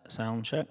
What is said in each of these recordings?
Sound check.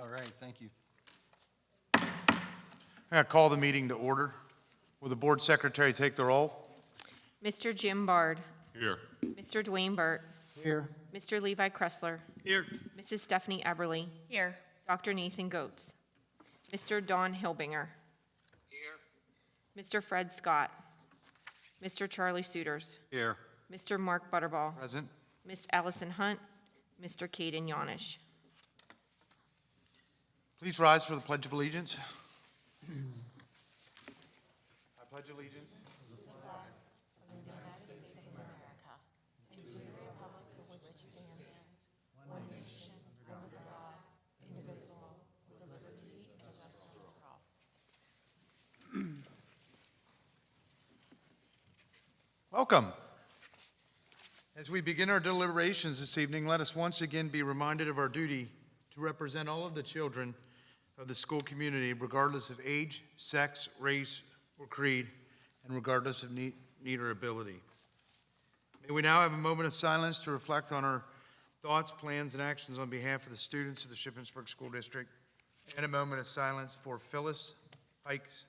All right, thank you. I call the meeting to order. Will the board secretary take the roll? Mr. Jim Bard. Here. Mr. Dwayne Burt. Here. Mr. Levi Kressler. Here. Mrs. Stephanie Eberly. Here. Dr. Nathan Goetz. Mr. Don Hilbinger. Here. Mr. Fred Scott. Mr. Charlie Suiters. Here. Mr. Mark Butterball. Present. Miss Allison Hunt. Mr. Caden Yanish. Please rise for the Pledge of Allegiance. I pledge allegiance. Welcome. As we begin our deliberations this evening, let us once again be reminded of our duty to represent all of the children of the school community, regardless of age, sex, race, or creed, and regardless of need or ability. May we now have a moment of silence to reflect on our thoughts, plans, and actions on behalf of the students of the Shippensburg School District, and a moment of silence for Phyllis Hikes,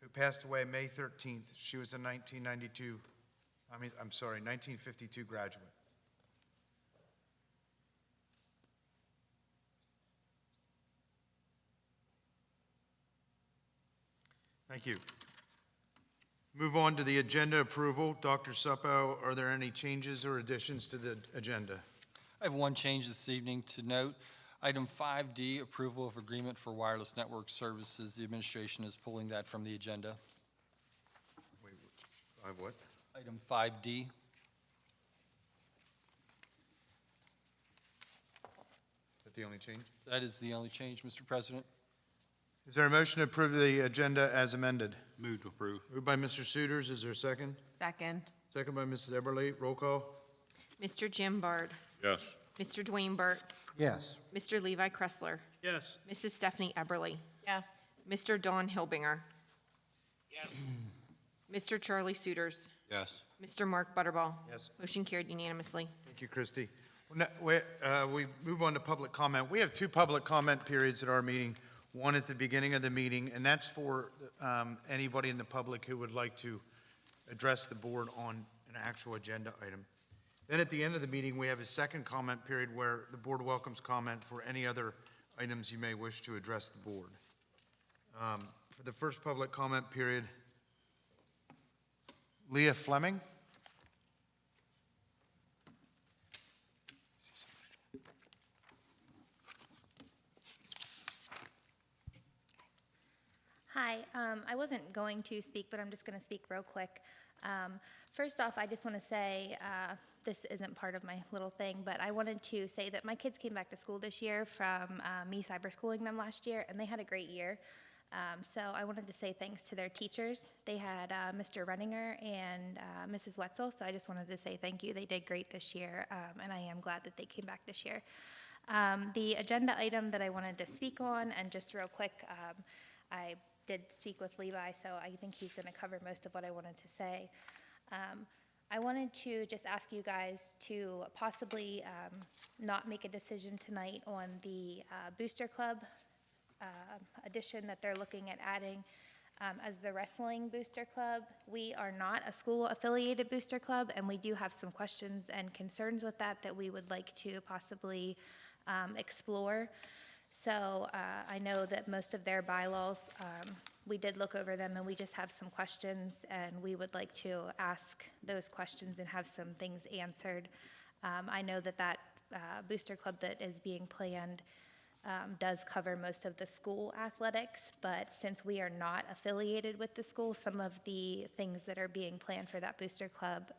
who passed away May 13th. She was a 1952 graduate. Thank you. Move on to the agenda approval. Dr. Suppo, are there any changes or additions to the agenda? I have one change this evening to note. Item 5D, approval of agreement for wireless network services. The administration is pulling that from the agenda. Wait, what? Item 5D. Is that the only change? That is the only change, Mr. President. Is there a motion to approve the agenda as amended? Move to approve. Moved by Mr. Suiters. Is there a second? Second. Second by Mrs. Eberly. Roll call. Mr. Jim Bard. Yes. Mr. Dwayne Burt. Yes. Mr. Levi Kressler. Yes. Mrs. Stephanie Eberly. Yes. Mr. Don Hilbinger. Yes. Mr. Charlie Suiters. Yes. Mr. Mark Butterball. Yes. Motion carried unanimously. Thank you, Christy. We move on to public comment. We have two public comment periods at our meeting, one at the beginning of the meeting, and that's for anybody in the public who would like to address the board on an actual agenda item. Then at the end of the meeting, we have a second comment period where the board welcomes comment for any other items you may wish to address the board. For the first public comment period, Leah Fleming. Hi, I wasn't going to speak, but I'm just going to speak real quick. First off, I just want to say, this isn't part of my little thing, but I wanted to say that my kids came back to school this year from me cyberschooling them last year, and they had a great year. So I wanted to say thanks to their teachers. They had Mr. Renninger and Mrs. Wetzel, so I just wanted to say thank you. They did great this year, and I am glad that they came back this year. The agenda item that I wanted to speak on, and just real quick, I did speak with Levi, so I think he's going to cover most of what I wanted to say. I wanted to just ask you guys to possibly not make a decision tonight on the Booster Club addition that they're looking at adding as the wrestling Booster Club. We are not a school-affiliated Booster Club, and we do have some questions and concerns with that we would like to possibly explore. So I know that most of their bylaws, we did look over them, and we just have some questions, and we would like to ask those questions and have some things answered. I know that Booster Club that is being planned does cover most of the school athletics, but since we are not affiliated with the school, some of the things that are being planned for that Booster Club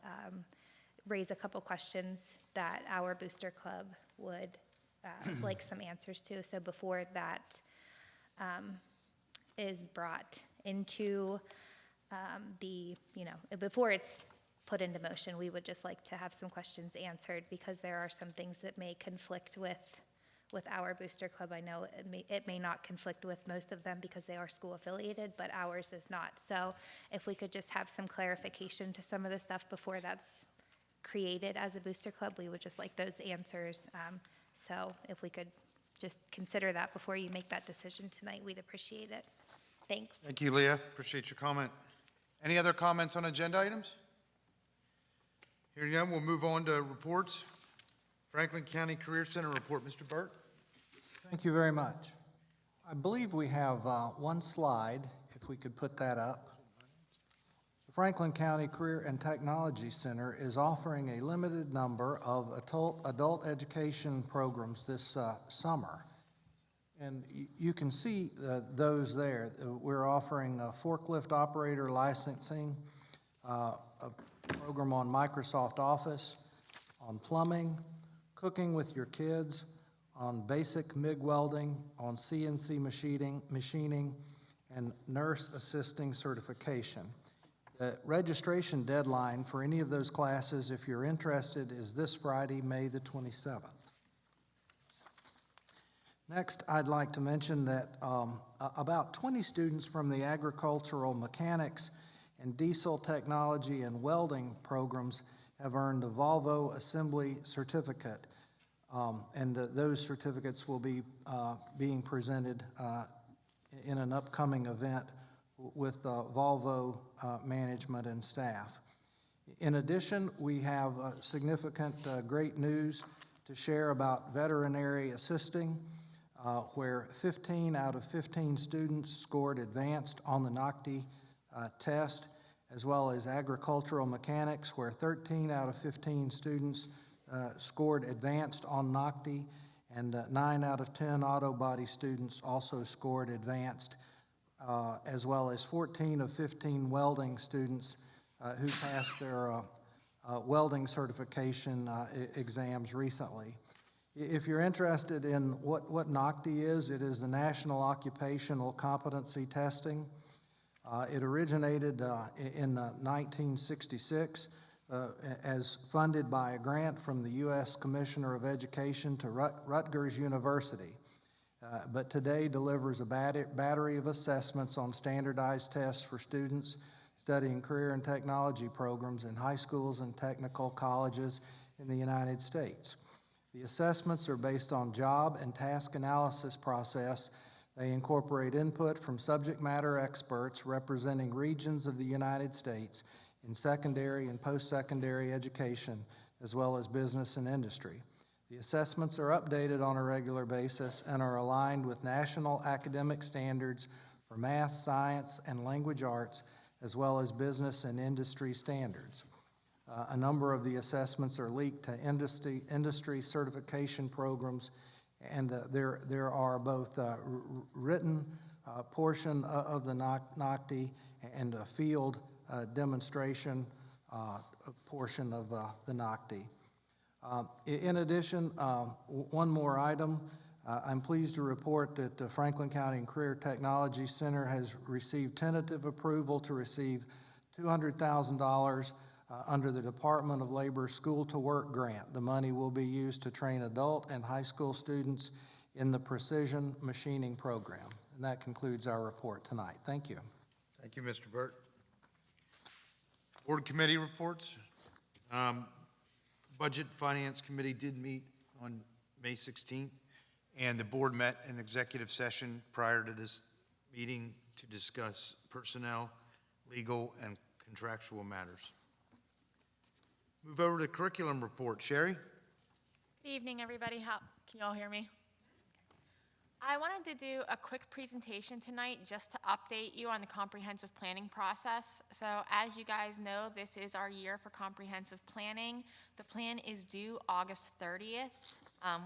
raise a couple questions that our Booster Club would like some answers to. So before that is brought into before it's put into motion, we would just like to have some questions answered, because there are some things that may conflict with our Booster Club. I know it may not conflict with most of them because they are school affiliated, but ours is not. So if we could just have some clarification to some of the stuff before that's created as a Booster Club, we would just like those answers. So if we could just consider that before you make that decision tonight. We'd appreciate it. Thanks. Thank you, Leah. Appreciate your comment. Any other comments on agenda items? Hearing none, we'll move on to reports. Franklin County Career Center report, Mr. Burt. Thank you very much. I believe we have one slide, if we could put that up. The Franklin County Career and Technology Center is offering a limited number of adult education programs this summer. And you can see those there. We're offering forklift operator licensing, a program on Microsoft Office, on plumbing, cooking with your kids, on basic MIG welding, on CNC machining, and nurse assisting certification. The registration deadline for any of those classes, if you're interested, is this Friday, May the 27th. Next, I'd like to mention that about 20 students from the agricultural mechanics and diesel technology and welding programs have earned a Volvo assembly certificate. And those certificates will be being presented in an upcoming event with Volvo management and staff. In addition, we have significant great news to share about veterinary assisting, where 15 out of 15 students scored advanced on the NOCTI test, as well as agricultural mechanics, where 13 out of 15 students scored advanced on NOCTI, and 9 out of 10 auto body students also scored advanced, as well as 14 of 15 welding students who passed their welding certification exams recently. If you're interested in what NOCTI is, it is the National Occupational Competency Testing. It originated in 1966 as funded by a grant from the U.S. Commissioner of Education to Rutgers University, but today delivers a battery of assessments on standardized tests for students studying career and technology programs in high schools and technical colleges in the United States. The assessments are based on job and task analysis process. They incorporate input from subject matter experts representing regions of the United States in secondary and post-secondary education, as well as business and industry. The assessments are updated on a regular basis and are aligned with national academic standards for math, science, and language arts, as well as business and industry standards. A number of the assessments are linked to industry certification programs, and there are both written portion of the NOCTI and a field demonstration portion of the NOCTI. In addition, one more item. I'm pleased to report that the Franklin County Career Technology Center has received tentative approval to receive $200,000 under the Department of Labor School to Work grant. The money will be used to train adult and high school students in the precision machining program. And that concludes our report tonight. Thank you. Thank you, Mr. Burt. Board committee reports. Budget Finance Committee did meet on May 16th, and the board met in executive session prior to this meeting to discuss personnel, legal, and contractual matters. Move over to the curriculum report. Sherry? Good evening, everybody. Can you all hear me? I wanted to do a quick presentation tonight just to update you on the comprehensive planning process. So as you guys know, this is our year for comprehensive planning. The plan is due August 30th.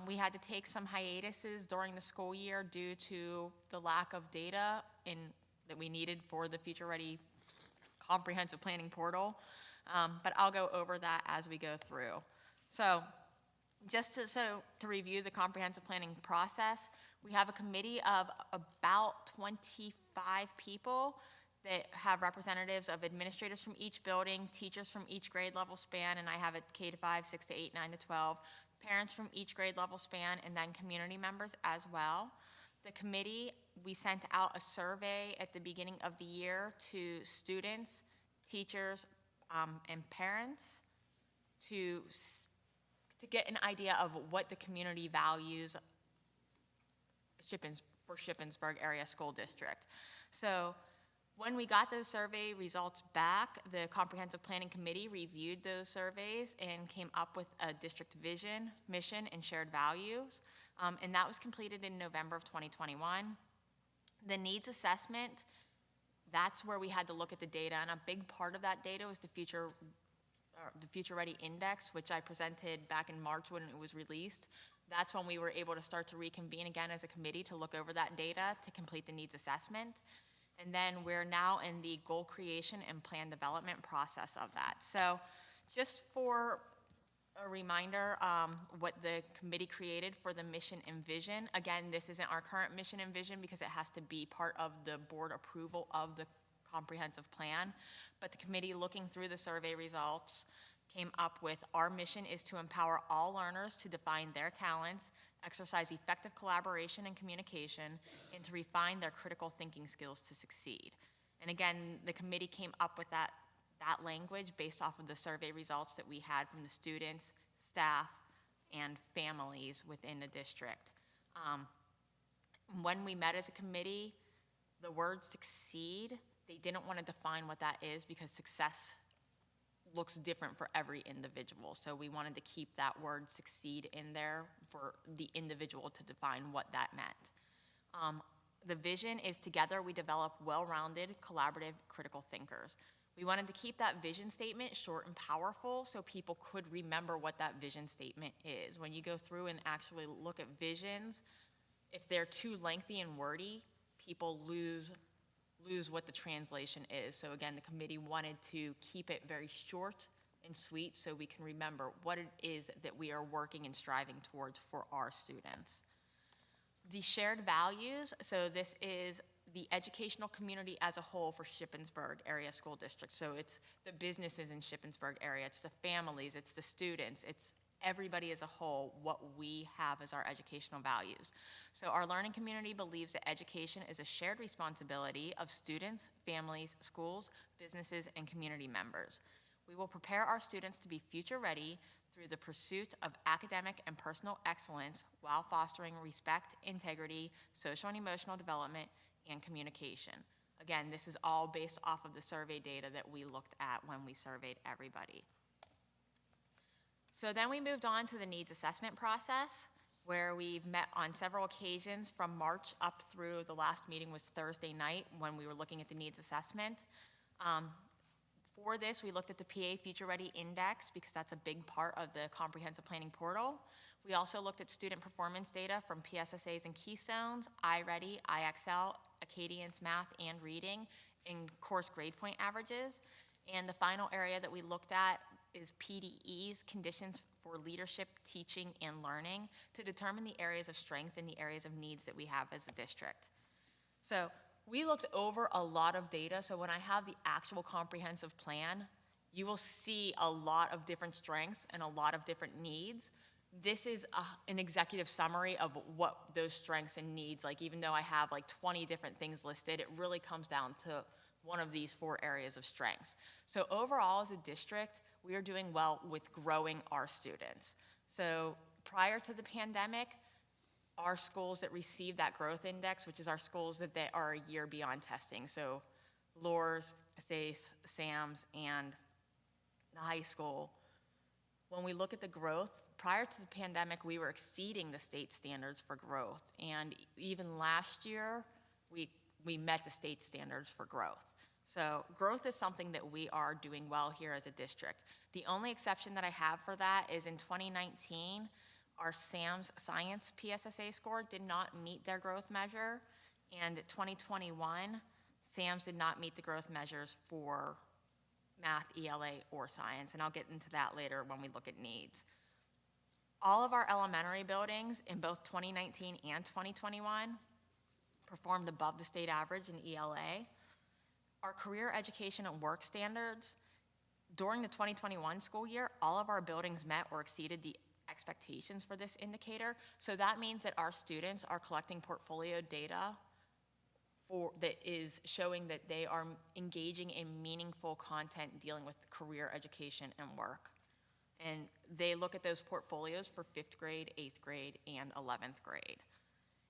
We had to take some hiatuses during the school year due to the lack of data that we needed for the Future Ready comprehensive planning portal. But I'll go over that as we go through. So just to review the comprehensive planning process, we have a committee of about 25 people that have representatives of administrators from each building, teachers from each grade level span, and I have it K-5, 6 to 8, 9 to 12, parents from each grade level span, and then community members as well. The committee, we sent out a survey at the beginning of the year to students, teachers, and parents to get an idea of what the community values for Shippensburg Area School District. So when we got those survey results back, the Comprehensive Planning Committee reviewed those surveys and came up with a district vision, mission, and shared values. And that was completed in November of 2021. The needs assessment, that's where we had to look at the data, and a big part of that data was the Future Ready Index, which I presented back in March when it was released. That's when we were able to start to reconvene again as a committee to look over that data to complete the needs assessment. And then we're now in the goal creation and plan development process of that. So just for a reminder, what the committee created for the mission and vision. Again, this isn't our current mission and vision because it has to be part of the board approval of the comprehensive plan. But the committee, looking through the survey results, came up with our mission is to empower all learners to define their talents, exercise effective collaboration and communication, and to refine their critical thinking skills to succeed. And again, the committee came up with that language based off of the survey results that we had from the students, staff, and families within the district. When we met as a committee, the word succeed, they didn't want to define what that is because success looks different for every individual. So we wanted to keep that word succeed in there for the individual to define what that meant. The vision is together we develop well-rounded, collaborative, critical thinkers. We wanted to keep that vision statement short and powerful so people could remember what that vision statement is. When you go through and actually look at visions, if they're too lengthy and wordy, people lose what the translation is. So again, the committee wanted to keep it very short and sweet so we can remember what it is that we are working and striving towards for our students. The shared values, so this is the educational community as a whole for Shippensburg Area School District. So it's the businesses in Shippensburg area, it's the families, it's the students, it's everybody as a whole, what we have as our educational values. So our learning community believes that education is a shared responsibility of students, families, schools, businesses, and community members. We will prepare our students to be future ready through the pursuit of academic and personal excellence while fostering respect, integrity, social and emotional development, and communication. Again, this is all based off of the survey data that we looked at when we surveyed everybody. So then we moved on to the needs assessment process, where we've met on several occasions from March up through the last meeting was Thursday night when we were looking at the needs assessment. For this, we looked at the PA Future Ready Index because that's a big part of the comprehensive planning portal. We also looked at student performance data from PSSAs and Keystones, iReady, IXL, Acadience Math and Reading, and course grade point averages. And the final area that we looked at is PDE's, conditions for leadership, teaching, and learning, to determine the areas of strength and the areas of needs that we have as a district. So we looked over a lot of data, so when I have the actual comprehensive plan, you will see a lot of different strengths and a lot of different needs. This is an executive summary of what those strengths and needs, like even though I have like 20 different things listed, it really comes down to one of these 4 areas of strengths. So overall as a district, we are doing well with growing our students. So prior to the pandemic, our schools that received that growth index, which is our schools that they are a year beyond testing, so Lours, SACE, SAMS, and the high school, when we look at the growth, prior to the pandemic, we were exceeding the state standards for growth. And even last year, we met the state standards for growth. So growth is something that we are doing well here as a district. The only exception that I have for that is in 2019, our SAMS science PSSA score did not meet their growth measure. And 2021, SAMS did not meet the growth measures for math, ELA, or science. And I'll get into that later when we look at needs. All of our elementary buildings in both 2019 and 2021 performed above the state average in ELA. Our career education and work standards, during the 2021 school year, all of our buildings met or exceeded the expectations for this indicator. So that means that our students are collecting portfolio data that is showing that they are engaging in meaningful content dealing with career education and work. And they look at those portfolios for 5th grade, 8th grade, and 11th grade.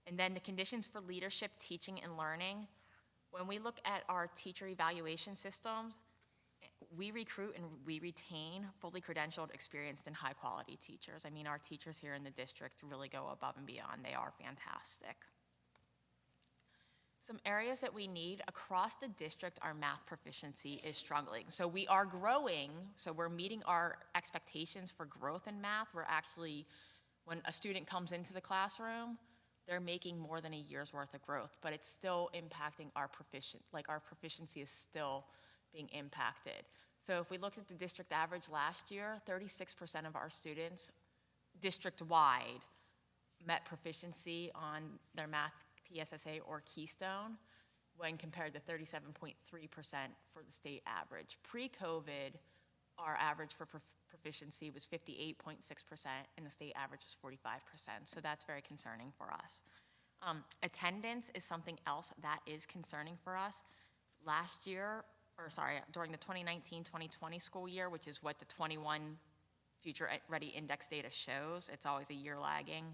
And then the conditions for leadership, teaching, and learning. When we look at our teacher evaluation systems, we recruit and we retain fully credentialed, experienced, and high-quality teachers. I mean, our teachers here in the district really go above and beyond. They are fantastic. Some areas that we need across the district, our math proficiency is struggling. So we are growing, so we're meeting our expectations for growth in math. We're actually, when a student comes into the classroom, they're making more than a year's worth of growth, but it's still impacting our our proficiency is still being impacted. So if we looked at the district average last year, 36% of our students district-wide met proficiency on their math PSSA or Keystone, when compared to 37.3% for the state average. Pre-COVID, our average for proficiency was 58.6%, and the state average was 45%, so that's very concerning for us. Attendance is something else that is concerning for us. During the 2019-2020 school year, which is what the 21 Future Ready Index data shows, it's always a year lagging.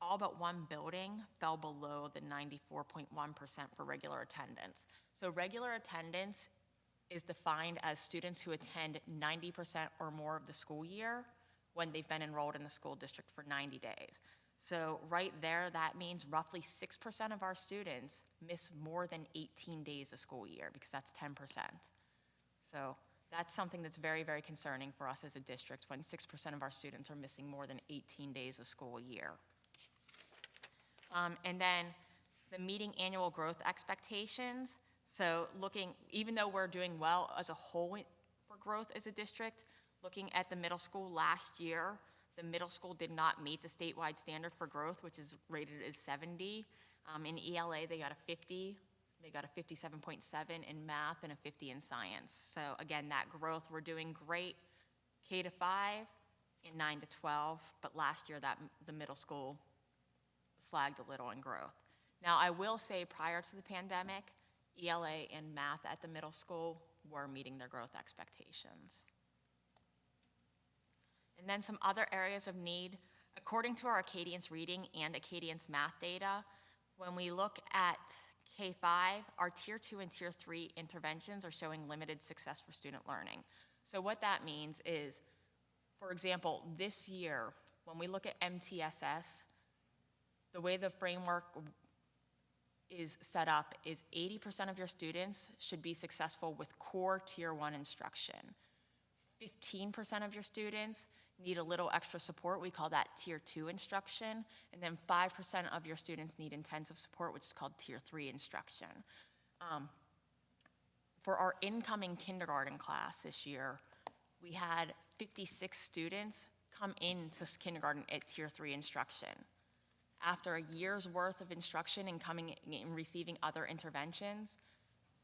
All but one building fell below the 94.1% for regular attendance. So regular attendance is defined as students who attend 90% or more of the school year when they've been enrolled in the school district for 90 days. So right there, that means roughly 6% of our students miss more than 18 days a school year, because that's 10%. So that's something that's very, very concerning for us as a district, when 6% of our students are missing more than 18 days a school year. And then the meeting annual growth expectations. So even though we're doing well as a whole for growth as a district, looking at the middle school last year, the middle school did not meet the statewide standard for growth, which is rated as 70. In ELA, they got a 50. They got a 57.7 in math and a 50 in science. So again, that growth, we're doing great K-5 in 9 to 12, but last year the middle school slagged a little in growth. Now, I will say prior to the pandemic, ELA and math at the middle school were meeting their growth expectations. And then some other areas of need. According to our Acadience reading and Acadience math data, when we look at K-5, our Tier 2 and Tier 3 interventions are showing limited success for student learning. So what that means is, for example, this year, when we look at MTSS, the way the framework is set up is 80% of your students should be successful with core Tier 1 instruction. 15% of your students need a little extra support. We call that Tier 2 instruction. And then 5% of your students need intensive support, which is called Tier 3 instruction. For our incoming kindergarten class this year, we had 56 students come into kindergarten at Tier 3 instruction. After a year's worth of instruction and receiving other interventions,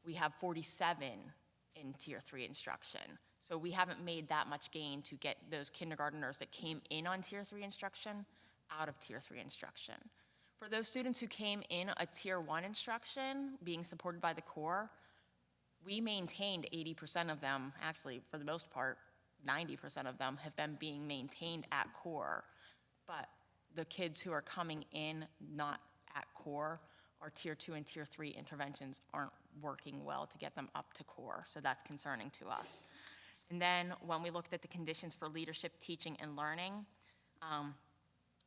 we have 47 in Tier 3 instruction. So we haven't made that much gain to get those kindergartners that came in on Tier 3 instruction out of Tier 3 instruction. For those students who came in a Tier 1 instruction, being supported by the core, we maintained 80% of them, actually for the most part, 90% of them have been being maintained at core. But the kids who are coming in not at core, our Tier 2 and Tier 3 interventions aren't working well to get them up to core, so that's concerning to us. And then when we looked at the conditions for leadership, teaching, and learning,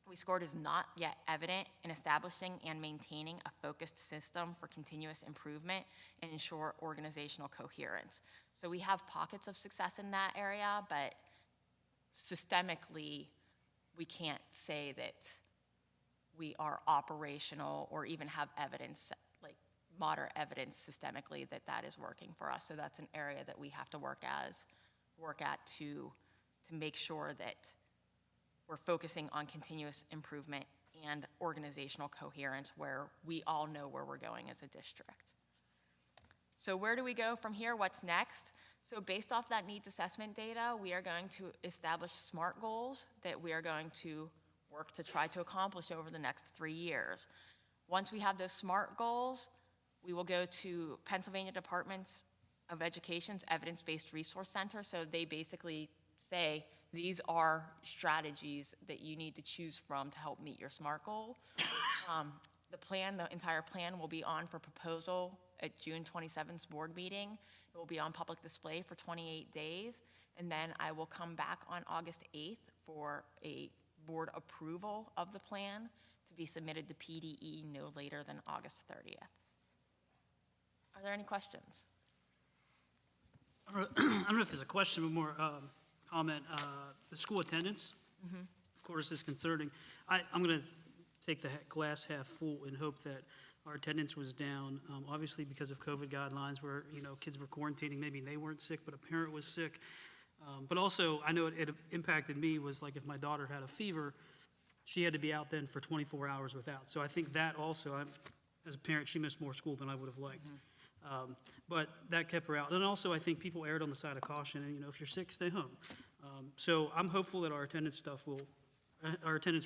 we scored as not yet evident in establishing and maintaining a focused system for continuous improvement and ensure organizational coherence. So we have pockets of success in that area, but systemically, we can't say that we are operational or even have evidence, like moderate evidence systemically that that is working for us. So that's an area that we have to work at to make sure that we're focusing on continuous improvement and organizational coherence where we all know where we're going as a district. So where do we go from here? What's next? So based off that needs assessment data, we are going to establish SMART goals that we are going to work to try to accomplish over the next 3 years. Once we have those SMART goals, we will go to Pennsylvania Departments of Education's Evidence-Based Resource Center. So they basically say, these are strategies that you need to choose from to help meet your SMART goal. The entire plan will be on for proposal at June 27th's board meeting. It will be on public display for 28 days, and then I will come back on August 8th for a board approval of the plan to be submitted to PDE no later than August 30th. Are there any questions? I don't know if it's a question, but more comment. The school attendance, of course, is concerning. I'm going to take the glass half full and hope that our attendance was down, obviously because of COVID guidelines where, kids were quarantining. Maybe they weren't sick, but a parent was sick. But also, I know it impacted me was like if my daughter had a fever, she had to be out then for 24 hours without. So I think that also, as a parent, she missed more school than I would have liked. But that kept her out. And also, I think people erred on the side of caution. And, if you're sick, stay home. So I'm hopeful that our attendance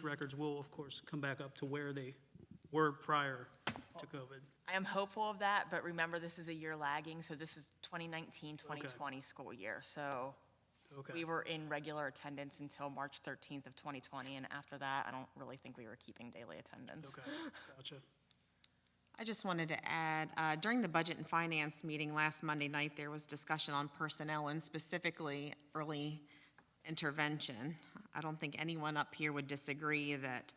records will, of course, come back up to where they were prior to COVID. I am hopeful of that, but remember, this is a year lagging, so this is 2019-2020 school year. So Okay. we were in regular attendance until March 13th of 2020, and after that, I don't really think we were keeping daily attendance. Okay. Gotcha. I just wanted to add, during the Budget and Finance meeting last Monday night, there was discussion on personnel and specifically early intervention. I don't think anyone up here would disagree that,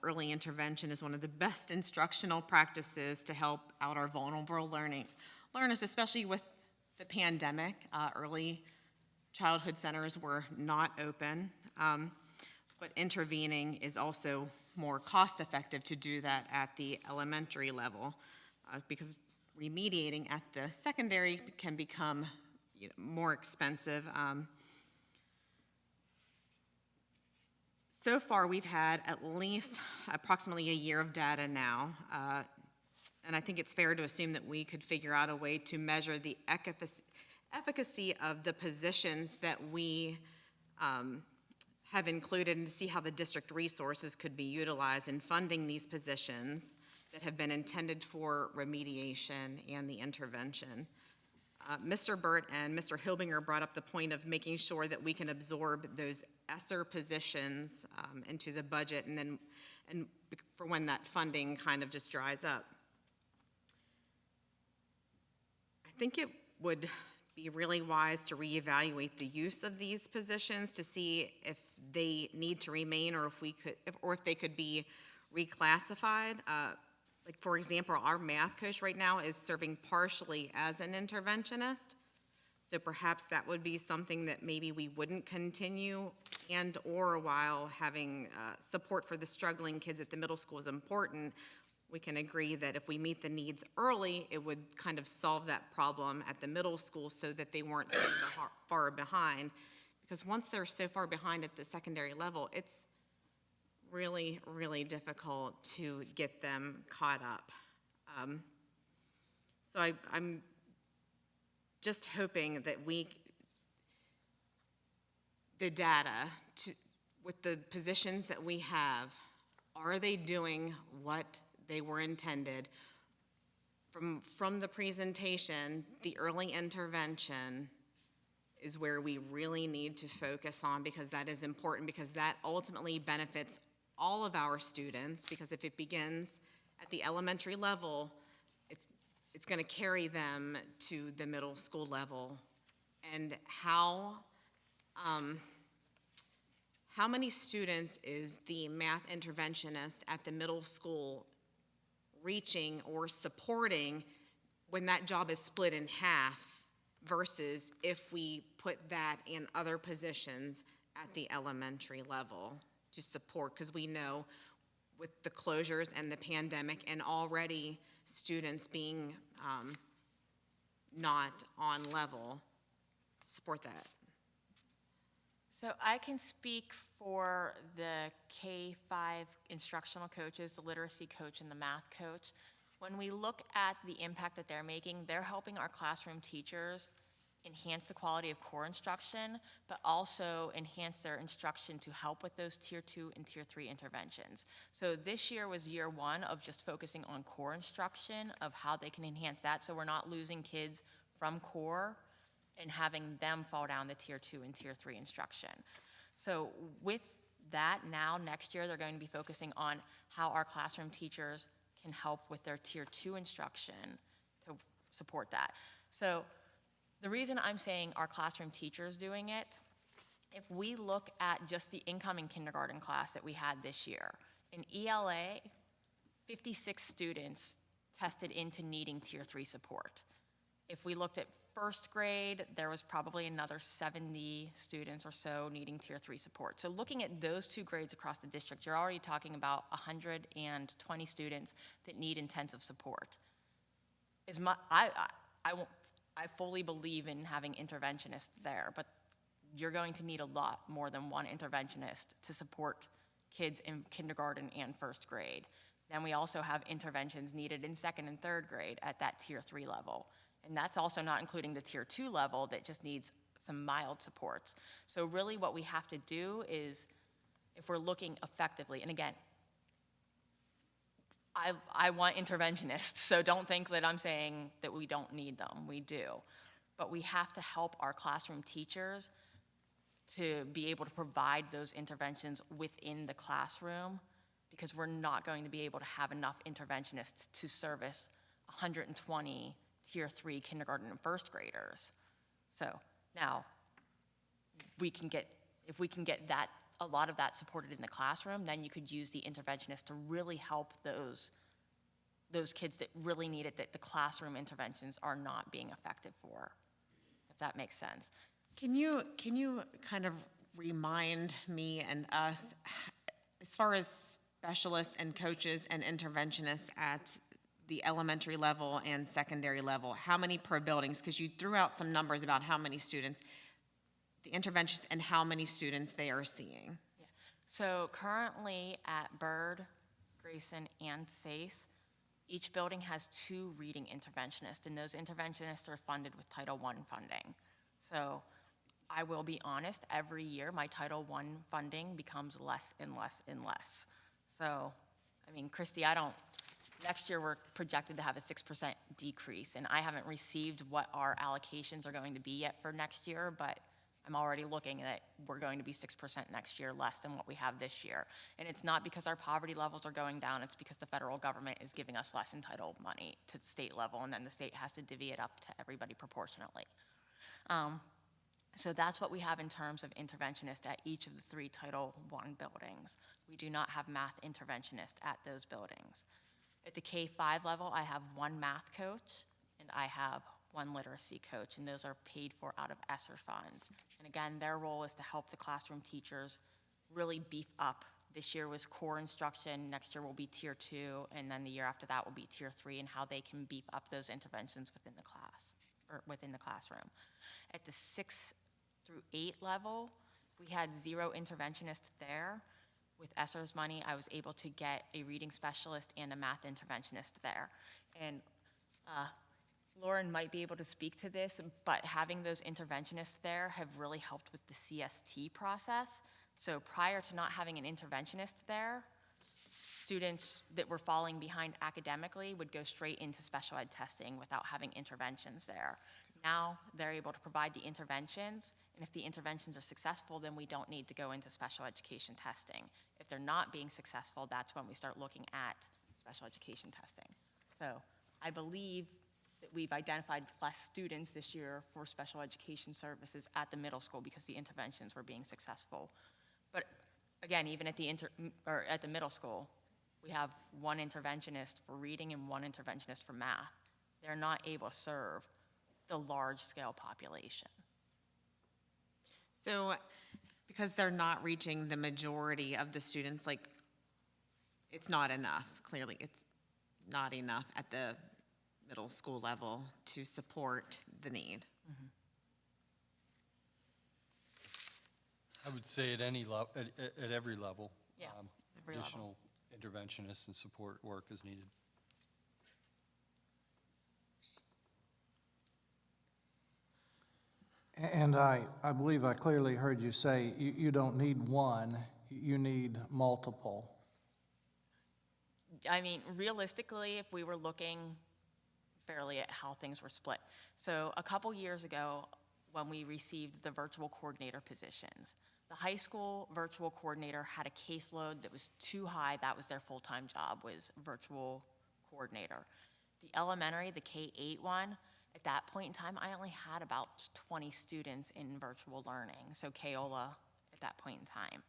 early intervention is one of the best instructional practices to help out our vulnerable learners, especially with the pandemic. Early childhood centers were not open, but intervening is also more cost-effective to do that at the elementary level because remediating at the secondary can become more expensive. So far, we've had at least approximately a year of data now, and I think it's fair to assume that we could figure out a way to measure the efficacy of the positions that we have included and to see how the district resources could be utilized in funding these positions that have been intended for remediation and the intervention. Mr. Burt and Mr. Hilbinger brought up the point of making sure that we can absorb those ESSER positions into the budget and for when that funding kind of just dries up. I think it would be really wise to reevaluate the use of these positions to see if they need to remain or if they could be reclassified. Like for example, our math coach right now is serving partially as an interventionist. So perhaps that would be something that maybe we wouldn't continue and or while having support for the struggling kids at the middle school is important, we can agree that if we meet the needs early, it would kind of solve that problem at the middle school so that they weren't so far behind. Because once they're so far behind at the secondary level, it's really, really difficult to get them caught up. So I'm just hoping that the data with the positions that we have, are they doing what they were intended? From the presentation, the early intervention is where we really need to focus on because that is important because that ultimately benefits all of our students because if it begins at the elementary level, it's going to carry them to the middle school level. And how many students is the math interventionist at the middle school reaching or supporting when that job is split in half versus if we put that in other positions at the elementary level to support, because we know with the closures and the pandemic and already students being not on level to support that. So I can speak for the K-5 instructional coaches, the literacy coach and the math coach. When we look at the impact that they're making, they're helping our classroom teachers enhance the quality of core instruction, but also enhance their instruction to help with those Tier 2 and Tier 3 interventions. So this year was year one of just focusing on core instruction, of how they can enhance that, so we're not losing kids from core and having them fall down the tier 2 and tier 3 instruction. So with that, now next year they're going to be focusing on how our classroom teachers can help with their tier 2 instruction to support that. So the reason I'm saying our classroom teachers doing it, if we look at just the incoming kindergarten class that we had this year, in ELA, 56 students tested into needing tier 3 support. If we looked at first grade, there was probably another 70 students or so needing tier 3 support. So looking at those two grades across the district, you're already talking about 120 students that need intensive support. I fully believe in having interventionists there, but you're going to need a lot more than one interventionist to support kids in kindergarten and first grade. Then we also have interventions needed in second and third grade at that tier 3 level. And that's also not including the tier 2 level that just needs some mild supports. So really what we have to do is, if we're looking effectively, and again, I want interventionists, so don't think that I'm saying that we don't need them, we do. But we have to help our classroom teachers to be able to provide those interventions within the classroom, because we're not going to be able to have enough interventionists to service 120 tier 3 kindergarten and first graders. So now, if we can get that, a lot of that supported in the classroom, then you could use the interventionist to really help those kids that really need it, that the classroom interventions are not being effective for, if that makes sense. Can you kind of remind me and us, as far as specialists and coaches and interventionists at the elementary level and secondary level, how many per buildings? Because you threw out some numbers about how many students, the interventionists, and how many students they are seeing. Yeah. So currently at Byrd, Grayson, and SACE, each building has 2 reading interventionists, and those interventionists are funded with Title I funding. So I will be honest, every year my Title I funding becomes less and less and less. So, I mean, Christy, next year we're projected to have a 6% decrease, and I haven't received what our allocations are going to be yet for next year, but I'm already looking at we're going to be 6% next year less than what we have this year. And it's not because our poverty levels are going down, it's because the federal government is giving us less entitled money to the state level, and then the state has to divvy it up to everybody proportionately. So that's what we have in terms of interventionist at each of the 3 Title I buildings. We do not have math interventionist at those buildings. At the K-5 level, I have 1 math coach, and I have 1 literacy coach, and those are paid for out of ESSER funds. And again, their role is to help the classroom teachers really beef up. This year was core instruction, next year will be tier 2, and then the year after that will be tier 3, and how they can beef up those interventions within the class, or within the classroom. At the 6 through 8 level, we had 0 interventionists there. With ESSER's money, I was able to get a reading specialist and a math interventionist there. And Lauren might be able to speak to this, but having those interventionists there have really helped with the CST process. So prior to not having an interventionist there, students that were falling behind academically would go straight into special ed testing without having interventions there. Now they're able to provide the interventions, and if the interventions are successful, then we don't need to go into special education testing. If they're not being successful, that's when we start looking at special education testing. So I believe that we've identified less students this year for special education services at the middle school because the interventions were being successful. But again, even at the middle school, we have 1 interventionist for reading and 1 interventionist for math. They're not able to serve the large-scale population. So, because they're not reaching the majority of the students, like, it's not enough, clearly. It's not enough at the middle school level to support the need. I would say at any level, at every level. Yeah, every level. Additional interventionists and support work is needed. And I believe I clearly heard you say you don't need 1, you need multiple. I mean, realistically, if we were looking fairly at how things were split. So a couple years ago, when we received the virtual coordinator positions. The high school virtual coordinator had a caseload that was too high. That was their full-time job, was virtual coordinator. The elementary, the K-8 one, at that point in time, I only had about 20 students in virtual learning, so Keola at that point in time.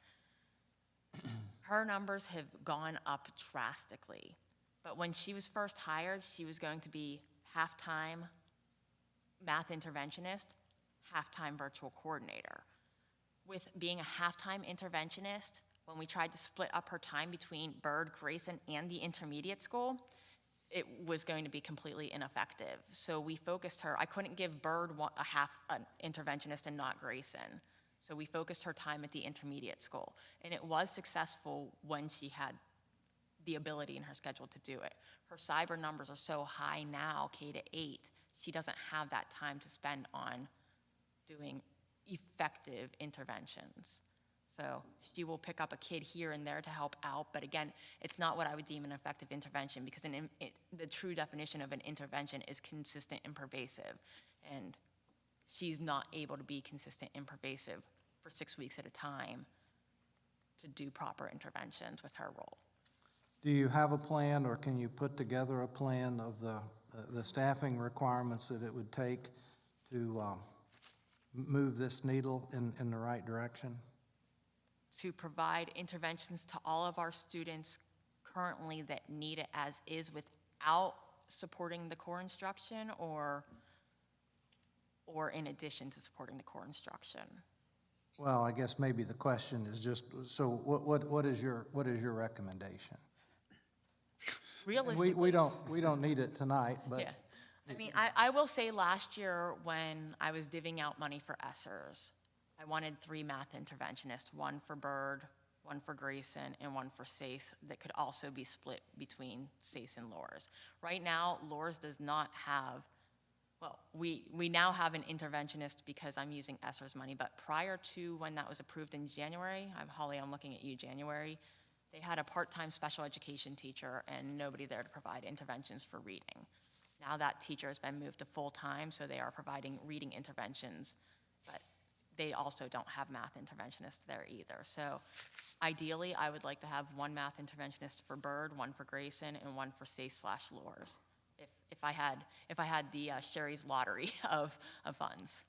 Her numbers have gone up drastically. But when she was first hired, she was going to be half-time math interventionist, half-time virtual coordinator. With being a half-time interventionist, when we tried to split up her time between Byrd, Grayson, and the intermediate school, it was going to be completely ineffective. So we focused her. I couldn't give Byrd an interventionist and not Grayson. So we focused her time at the intermediate school. And it was successful when she had the ability in her schedule to do it. Her cyber numbers are so high now, K-8, she doesn't have that time to spend on doing effective interventions. So she will pick up a kid here and there to help out, but again, it's not what I would deem an effective intervention, because the true definition of an intervention is consistent and pervasive. And she's not able to be consistent and pervasive for 6 weeks at a time to do proper interventions with her role. Do you have a plan, or can you put together a plan of the staffing requirements that it would take to move this needle in the right direction? To provide interventions to all of our students currently that need it as is without supporting the core instruction, or in addition to supporting the core instruction? Well, I guess maybe the question is just, so what is your recommendation? Realistically. We don't need it tonight, but. Yeah. I mean, I will say last year when I was divvying out money for ESSERS, I wanted 3 math interventionists, 1 for Byrd, 1 for Grayson, and 1 for SACE that could also be split between SACE and Loras. Right now, Loras does not have, well, we now have an interventionist because I'm using ESSERS money, but prior to when that was approved in January, Holly, I'm looking at you, January, they had a part-time special education teacher and nobody there to provide interventions for reading. Now that teacher has been moved to full-time, so they are providing reading interventions, but they also don't have math interventionists there either. So ideally, I would like to have 1 math interventionist for Byrd, 1 for Grayson, and 1 for SACE/Loras, if I had the Sherry's lottery of funds.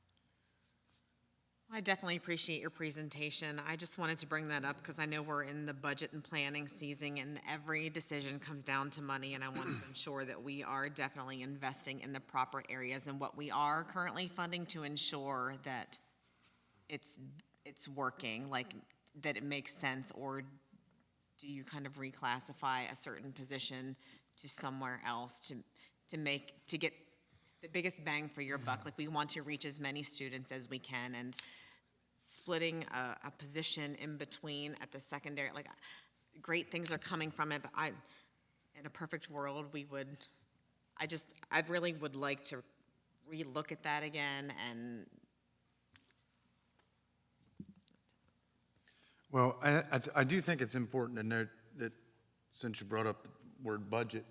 I definitely appreciate your presentation. I just wanted to bring that up because I know we're in the budget and planning season, and every decision comes down to money, and I want to ensure that we are definitely investing in the proper areas and what we are currently funding to ensure that it's working, like that it makes sense, or do you kind of reclassify a certain position to somewhere else to get the biggest bang for your buck? Like, we want to reach as many students as we can, and splitting a position in between at the secondary, like, great things are coming from it, but in a perfect world, I really would like to relook at that again. And Well, I do think it's important to note that, since you brought up the word budget,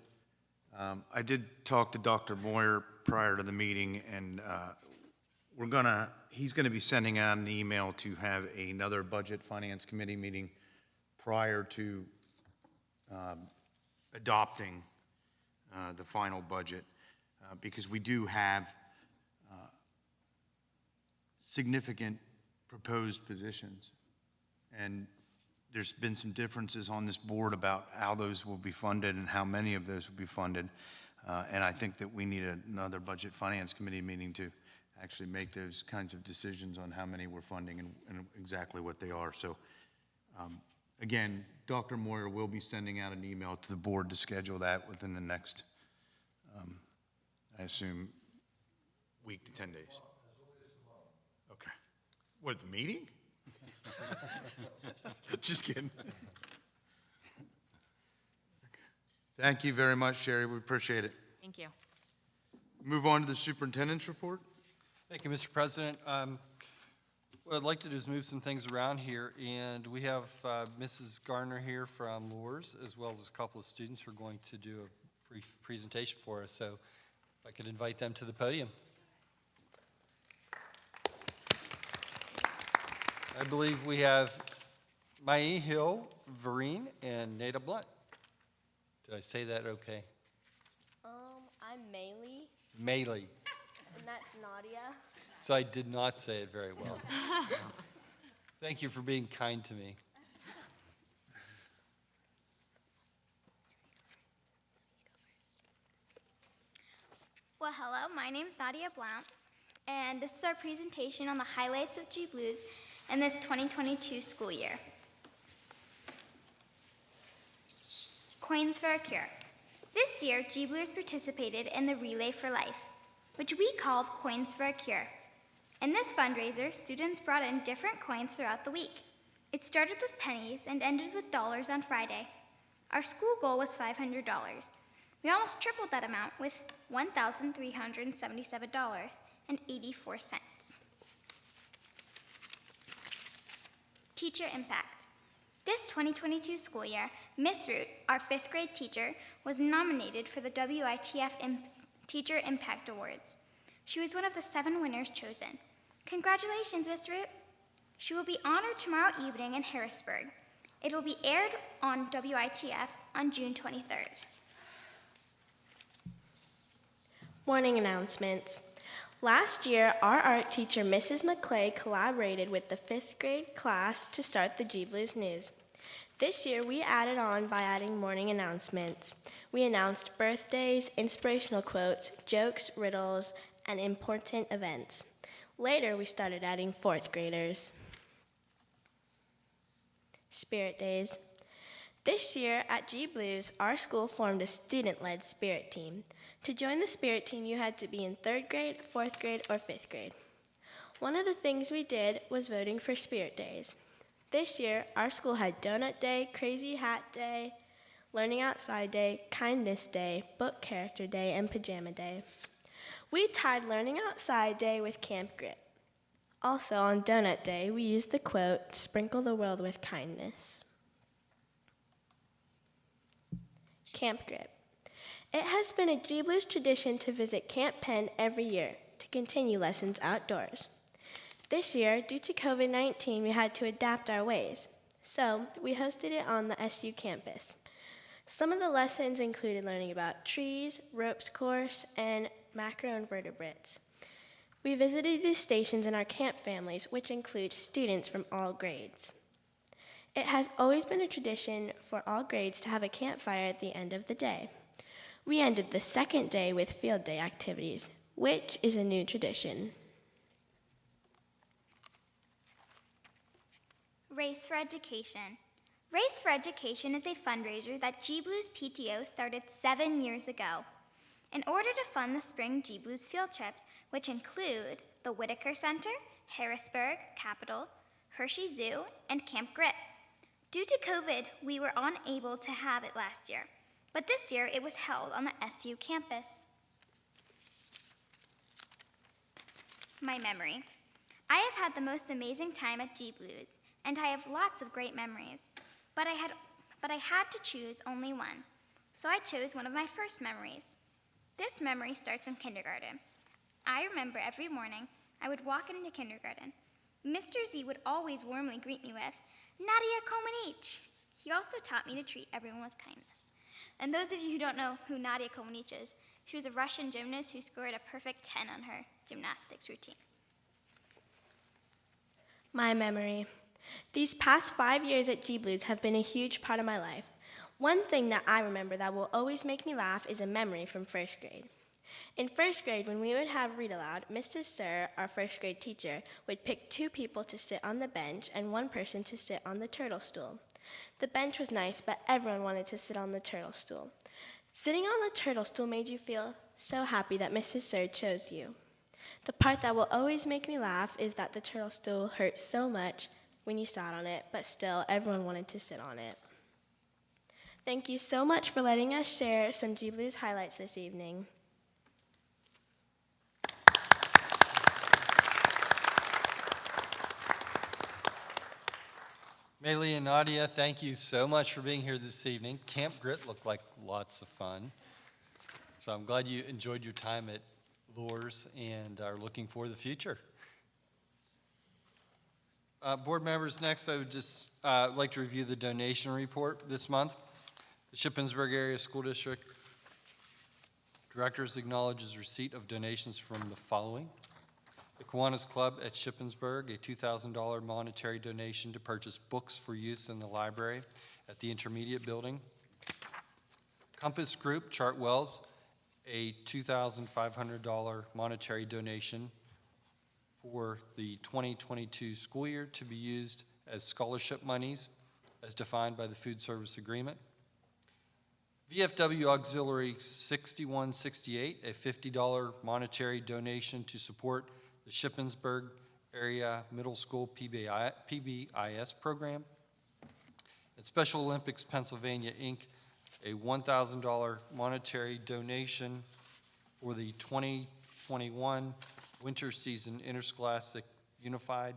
I did talk to Dr. Moyer prior to the meeting, and he's gonna be sending out an email to have another Budget Finance Committee meeting prior to adopting the final budget, because we do have significant proposed positions. And there's been some differences on this board about how those will be funded and how many of those will be funded. And I think that we need another Budget Finance Committee meeting to actually make those kinds of decisions on how many we're funding and exactly what they are. So, again, Dr. Moyer will be sending out an email to the board to schedule that within the next, I assume, week to 10 days. Okay. What, the meeting? Just kidding. Thank you very much, Sherry. We appreciate it. Thank you. Move on to the superintendent's report. Thank you, Mr. President. What I'd like to do is move some things around here, and we have Mrs. Garner here from Loras, as well as a couple of students who are going to do a brief presentation for us. So if I could invite them to the podium. I believe we have Mai Hill, Vereen, and Nada Blunt. Did I say that okay? I'm Maylee, Maylee. and that's Nadia. So I did not say it very well. Thank you for being kind to me. Well, hello, my name's Nadia Blount, and this is our presentation on the highlights of G Blues in this 2022 school year. Coins for a Cure. This year, G Blues participated in the Relay for Life, which we called Coins for a Cure. In this fundraiser, students brought in different coins throughout the week. It started with pennies and ended with dollars on Friday. Our school goal was $500. We almost tripled that amount with $1,377.84. Teacher Impact. This 2022 school year, Miss Root, our 5th grade teacher, was nominated for the WITF Teacher Impact Awards. She was one of the 7 winners chosen. Congratulations, Miss Root. She will be honored tomorrow evening in Harrisburg. It will be aired on WITF on June 23rd. Morning announcements. Last year, our art teacher, Mrs. McClay, collaborated with the 5th grade class to start the G Blues News. This year, we added on by adding morning announcements. We announced birthdays, inspirational quotes, jokes, riddles, and important events. Later, we started adding 4th graders. Spirit Days. This year at G Blues, our school formed a student-led spirit team. To join the spirit team, you had to be in 3rd grade, 4th grade, or 5th grade. One of the things we did was voting for Spirit Days. This year, our school had Donut Day, Crazy Hat Day, Learning Outside Day, Kindness Day, Book Character Day, and Pajama Day. We tied Learning Outside Day with Camp Grit. Also, on Donut Day, we used the quote, "Sprinkle the world with kindness." Camp Grit. It has been a G Blues tradition to visit Camp Penn every year to continue lessons outdoors. This year, due to COVID-19, we had to adapt our ways, so we hosted it on the SU campus. Some of the lessons included learning about trees, ropes course, and macroinvertebrates. We visited these stations in our camp families, which include students from all grades. It has always been a tradition for all grades to have a campfire at the end of the day. We ended the 2nd day with field day activities, which is a new tradition. Race for Education. Race for Education is a fundraiser that G Blues PTO started 7 years ago. In order to fund the spring G Blues field trips, which include the Whitaker Center, Harrisburg, Capitol, Hershey Zoo, and Camp Grit. Due to COVID, we were unable to have it last year, but this year it was held on the SU campus. My memory. I have had the most amazing time at G Blues, and I have lots of great memories, but I had to choose only one, so I chose one of my first memories. This memory starts in kindergarten. I remember every morning I would walk into kindergarten. Mr. Z would always warmly greet me with, "Nadia Komenich." He also taught me to treat everyone with kindness. And those of you who don't know who Nadia Komenich is, she was a Russian gymnast who scored a perfect 10 on her gymnastics routine. My memory. These past 5 years at G Blues have been a huge part of my life. One thing that I remember that will always make me laugh is a memory from 1st grade. In 1st grade, when we would have read aloud, Mrs. Sir, our 1st grade teacher, would pick 2 people to sit on the bench and 1 person to sit on the turtle stool. The bench was nice, but everyone wanted to sit on the turtle stool. Sitting on the turtle stool made you feel so happy that Mrs. Sir chose you. The part that will always make me laugh is that the turtle stool hurt so much when you sat on it, but still everyone wanted to sit on it. Thank you so much for letting us share some G Blues highlights this evening. Maylee and Nadia, thank you so much for being here this evening. Camp Grit looked like lots of fun. So I'm glad you enjoyed your time at Lours and are looking for the future. Board members, next I would just like to review the donation report this month. The Shippensburg Area School District Directors acknowledges receipt of donations from the following. The Kiwanis Club at Shippensburg, a $2,000 monetary donation to purchase books for use in the library at the intermediate building. Compass Group, Chartwells, a $2,500 monetary donation for the 2022 school year to be used as scholarship monies as defined by the food service agreement. VFW Auxiliary 6168, a $50 monetary donation to support the Shippensburg Area Middle School PBIS program. And Special Olympics Pennsylvania, Inc., a $1,000 monetary donation for the 2021 winter season interscholastic unified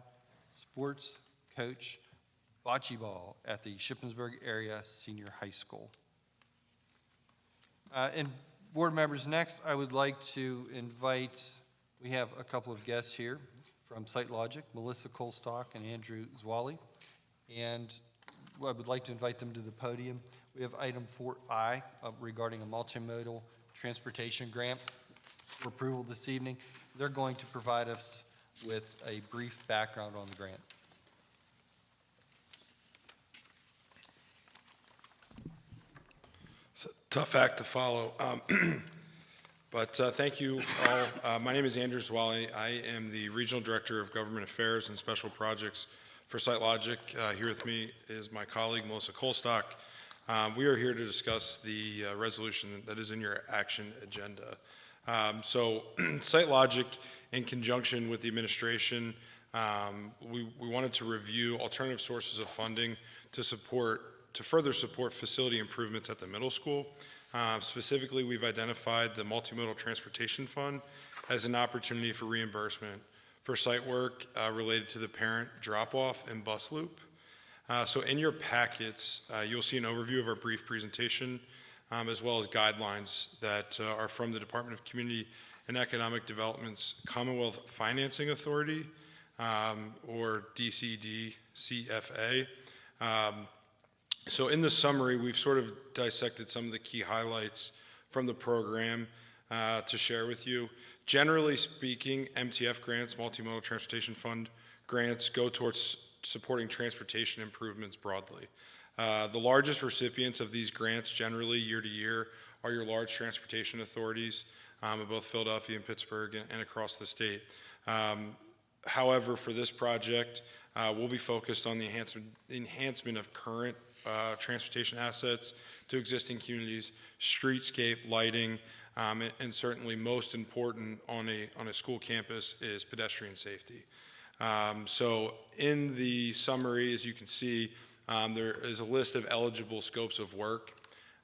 sports coach bocce ball at the Shippensburg Area Senior High School. And board members, next I would like to invite, we have a couple of guests here from SiteLogic, Melissa Colstock and Andrew Zwally, and I would like to invite them to the podium. We have item 4I regarding a multimodal transportation grant for approval this evening. They're going to provide us with a brief background on the grant. It's a tough act to follow, but thank you all. My name is Andrew Zwally. I am the Regional Director of Government Affairs and Special Projects for SiteLogic. Here with me is my colleague, Melissa Colstock. We are here to discuss the resolution that is in your action agenda. So SiteLogic, in conjunction with the administration, we wanted to review alternative sources of funding to further support facility improvements at the middle school. Specifically, we've identified the Multimodal Transportation Fund as an opportunity for reimbursement for site work related to the parent drop-off and bus loop. So in your packets, you'll see an overview of our brief presentation, as well as guidelines that are from the Department of Community and Economic Development's Commonwealth Financing Authority, or DCD-CFA. So in the summary, we've sort of dissected some of the key highlights from the program to share with you. Generally speaking, MTF grants, Multimodal Transportation Fund grants, go towards supporting transportation improvements broadly. The largest recipients of these grants generally year to year are your large transportation authorities in both Philadelphia and Pittsburgh and across the state. However, for this project, we'll be focused on the enhancement of current transportation assets to existing communities, streetscape, lighting, and certainly most important on a school campus is pedestrian safety. So in the summary, as you can see, there is a list of eligible scopes of work,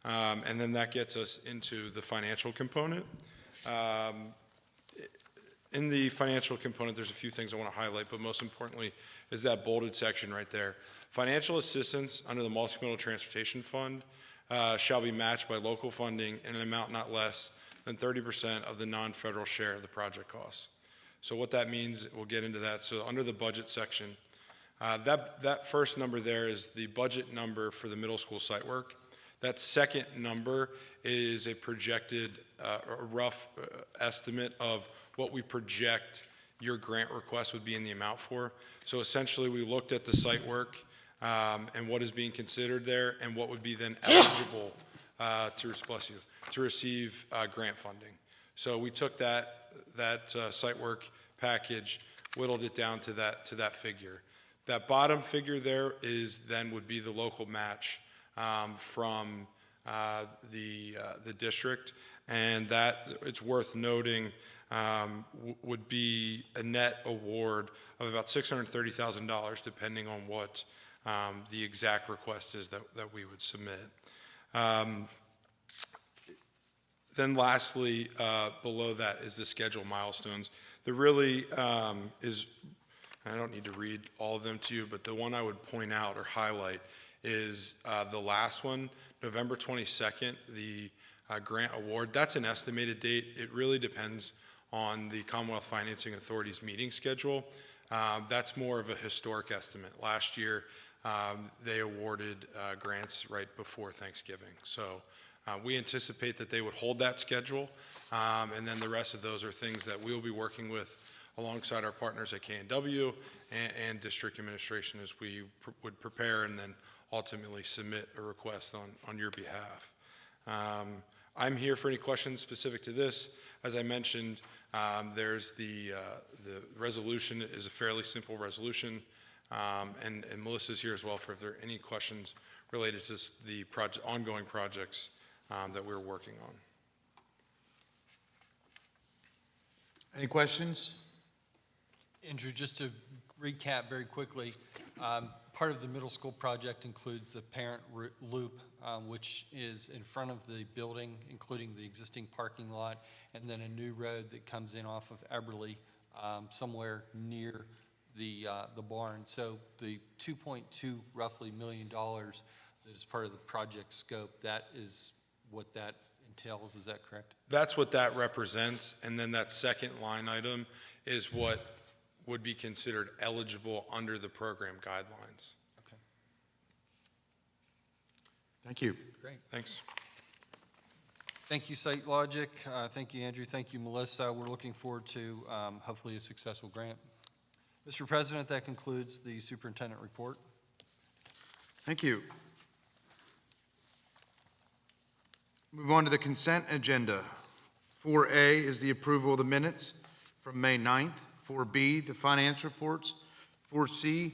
and then that gets us into the financial component. In the financial component, there's a few things I want to highlight, but most importantly is that bolded section right there. Financial assistance under the Multimodal Transportation Fund shall be matched by local funding in an amount not less than 30% of the non-federal share of the project costs. So what that means, we'll get into that. So under the budget section, that first number there is the budget number for the middle school site work. That second number is a projected, a rough estimate of what we project your grant request would be in the amount for. So essentially, we looked at the site work and what is being considered there and what would be then eligible to receive grant funding. So we took that site work package, whittled it down to that figure. That bottom figure there would be the local match from the district, and that, it's worth noting, would be a net award of about $630,000, depending on what the exact request is that we would submit. Then lastly, below that is the schedule milestones. There really is, I don't need to read all of them to you, but the one I would point out or highlight is the last one, November 22nd, the grant award. That's an estimated date. It really depends on the Commonwealth Financing Authority's meeting schedule. That's more of a historic estimate. Last year, they awarded grants right before Thanksgiving. So we anticipate that they would hold that schedule, and then the rest of those are things that we'll be working with alongside our partners at KNW and district administration as we would prepare and then ultimately submit a request on your behalf. I'm here for any questions specific to this. As I mentioned, there's the resolution is a fairly simple resolution, and Melissa's here as well for if there are any questions related to the ongoing projects that we're working on. Any questions? Andrew, just to recap very quickly, part of the middle school project includes the parent loop, which is in front of the building, including the existing parking lot, and then a new road that comes in off of Eberly, somewhere near the barn. So the $2.2 roughly million that is part of the project scope, that is what that entails. Is that correct? That's what that represents, and then that second line item is what would be considered eligible under the program guidelines. Okay. Thank you. Great. Thanks. Thank you, Site Logic. Thank you, Andrew. Thank you, Melissa. We're looking forward to hopefully a successful grant. Mr. President, that concludes the superintendent report. Thank you. Move on to the consent agenda. 4A is the approval of the minutes from May 9th. 4B, the finance reports. 4C,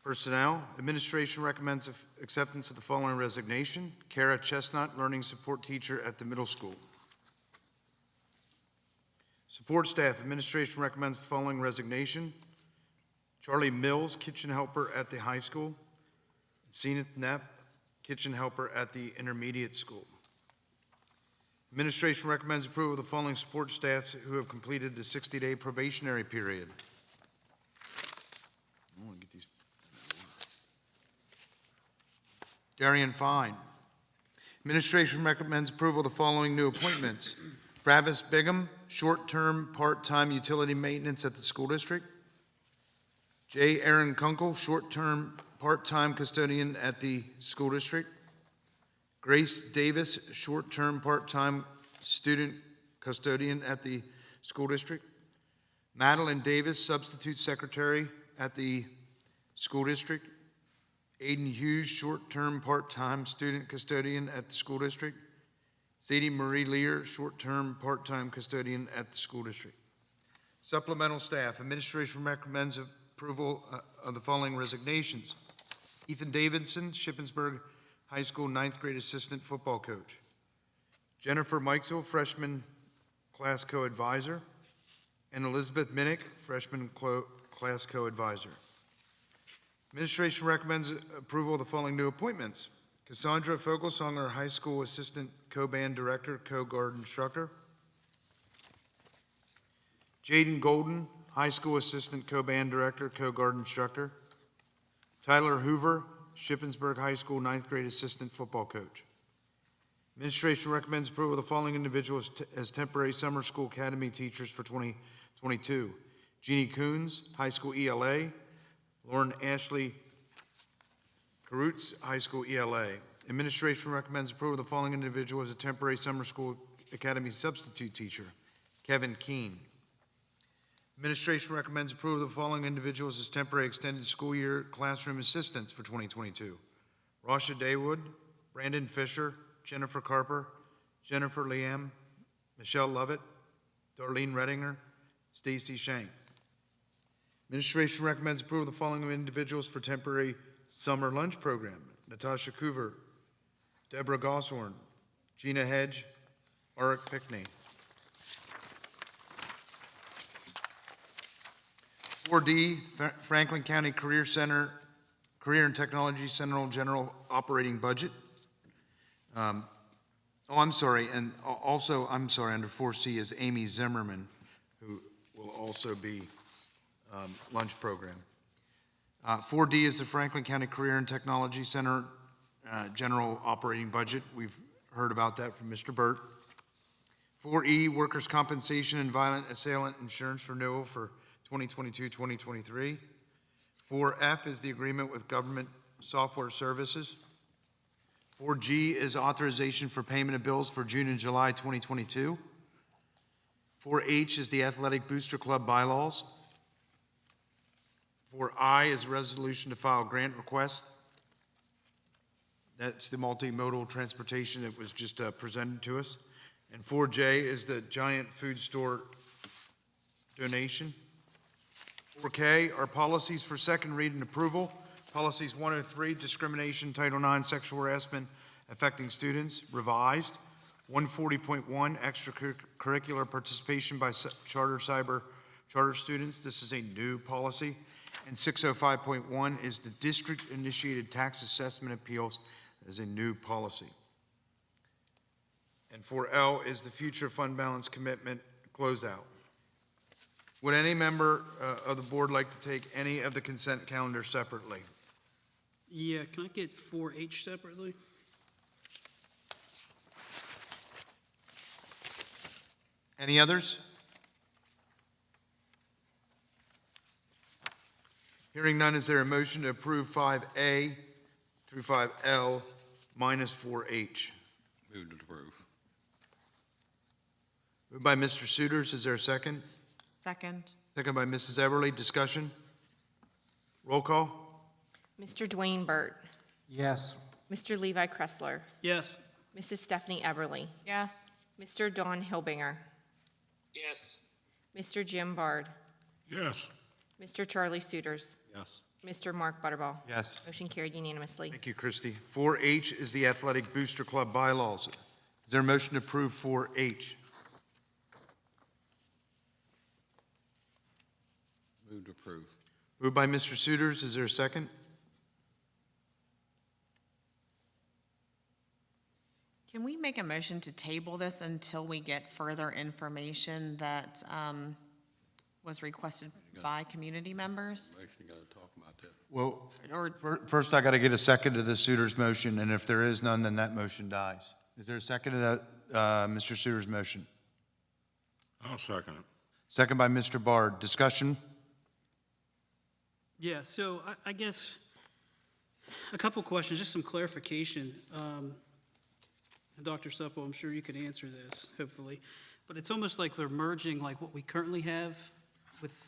personnel. Administration recommends acceptance of the following resignation. Kara Chestnut, learning support teacher at the middle school. Support staff, administration recommends the following resignation. Charlie Mills, kitchen helper at the high school. Zenith Neff, kitchen helper at the intermediate school. Administration recommends approval of the following support staffs who have completed the 60-day probationary period. I want to get these. Darian Fine. Administration recommends approval of the following new appointments. Travis Bigham, short-term, part-time utility maintenance at the school district. J. Aaron Kunkel, short-term, part-time custodian at the school district. Grace Davis, short-term, part-time student custodian at the school district. Madeline Davis, substitute secretary at the school district. Aiden Hughes, short-term, part-time student custodian at the school district. Sadie Marie Lear, short-term, part-time custodian at the school district. Supplemental staff, administration recommends approval of the following resignations. Ethan Davidson, Shippensburg High School 9th grade assistant football coach. Jennifer Mikesell, freshman class co-advisor. And Elizabeth Minnick, freshman class co-advisor. Administration recommends approval of the following new appointments. Cassandra Fogelsonger, high school assistant co-band director, co-guard instructor. Jaden Golden, high school assistant co-band director, co-guard instructor. Tyler Hoover, Shippensburg High School 9th grade assistant football coach. Administration recommends approval of the following individuals as temporary summer school academy teachers for 2022. Jeannie Coons, high school ELA. Lauren Ashley Karutz, high school ELA. Administration recommends approval of the following individual as a temporary summer school academy substitute teacher. Kevin Keene. Administration recommends approval of the following individuals as temporary extended school year classroom assistants for 2022. Rasha Daywood, Brandon Fisher, Jennifer Carper, Jennifer Liam, Michelle Lovett, Darlene Redinger, Stacy Shank. Administration recommends approval of the following individuals for temporary summer lunch program. Natasha Coover, Deborah Gosshorn, Gina Hedge, Arik Pickney. 4D, Franklin County Career Center, Career and Technology Center General Operating Budget. I'm sorry, and also, I'm sorry, under 4C is Amy Zimmerman, who will also be lunch program. 4D is the Franklin County Career and Technology Center General Operating Budget. We've heard about that from Mr. Burt. 4E, Workers' Compensation and Violent Assailant Insurance Renewal for 2022-2023. 4F is the agreement with Government Software Services. 4G is authorization for payment of bills for June and July 2022. 4H is the Athletic Booster Club bylaws. 4I is resolution to file grant request. That's the multimodal transportation that was just presented to us. And 4J is the giant food store donation. 4K are policies for second read and approval. Policies 103, discrimination, Title IX, sexual harassment affecting students, revised. 140.1, extracurricular participation by charter students. This is a new policy. And 605.1 is the district-initiated tax assessment appeals. That is a new policy. And 4L is the future fund balance commitment closeout. Would any member of the board like to take any of the consent calendar separately? Yeah, can I get 4H separately? Any others? Hearing none, is there a motion to approve 5A through 5L minus 4H? Move to approve. Moved by Mr. Suders, is there a second? Second. Second by Mrs. Everly, discussion? Roll call? Mr. Dwayne Burt, Yes. Mr. Levi Kressler, Yes. Mrs. Stephanie Everly, Yes. Mr. Don Hilbinger, Yes. Mr. Jim Bard, Yes. Mr. Charlie Suders, Yes. Mr. Mark Butterball. Yes. Motion carried unanimously. Thank you, Christie. 4H is the Athletic Booster Club bylaws. Is there a motion to approve 4H? Move to approve. Moved by Mr. Suders, is there a second? Can we make a motion to table this until we get further information that was requested by community members? Actually got to talk about that. Well, Or, first I got to get a second to the Suders motion, and if there is none, then that motion dies. Is there a second to that, Mr. Suders' motion? I'll second it. Second by Mr. Bard. Discussion? Yeah, so I guess a couple questions, just some clarification. Dr. Supple, I'm sure you can answer this, hopefully. But it's almost like we're merging like what we currently have with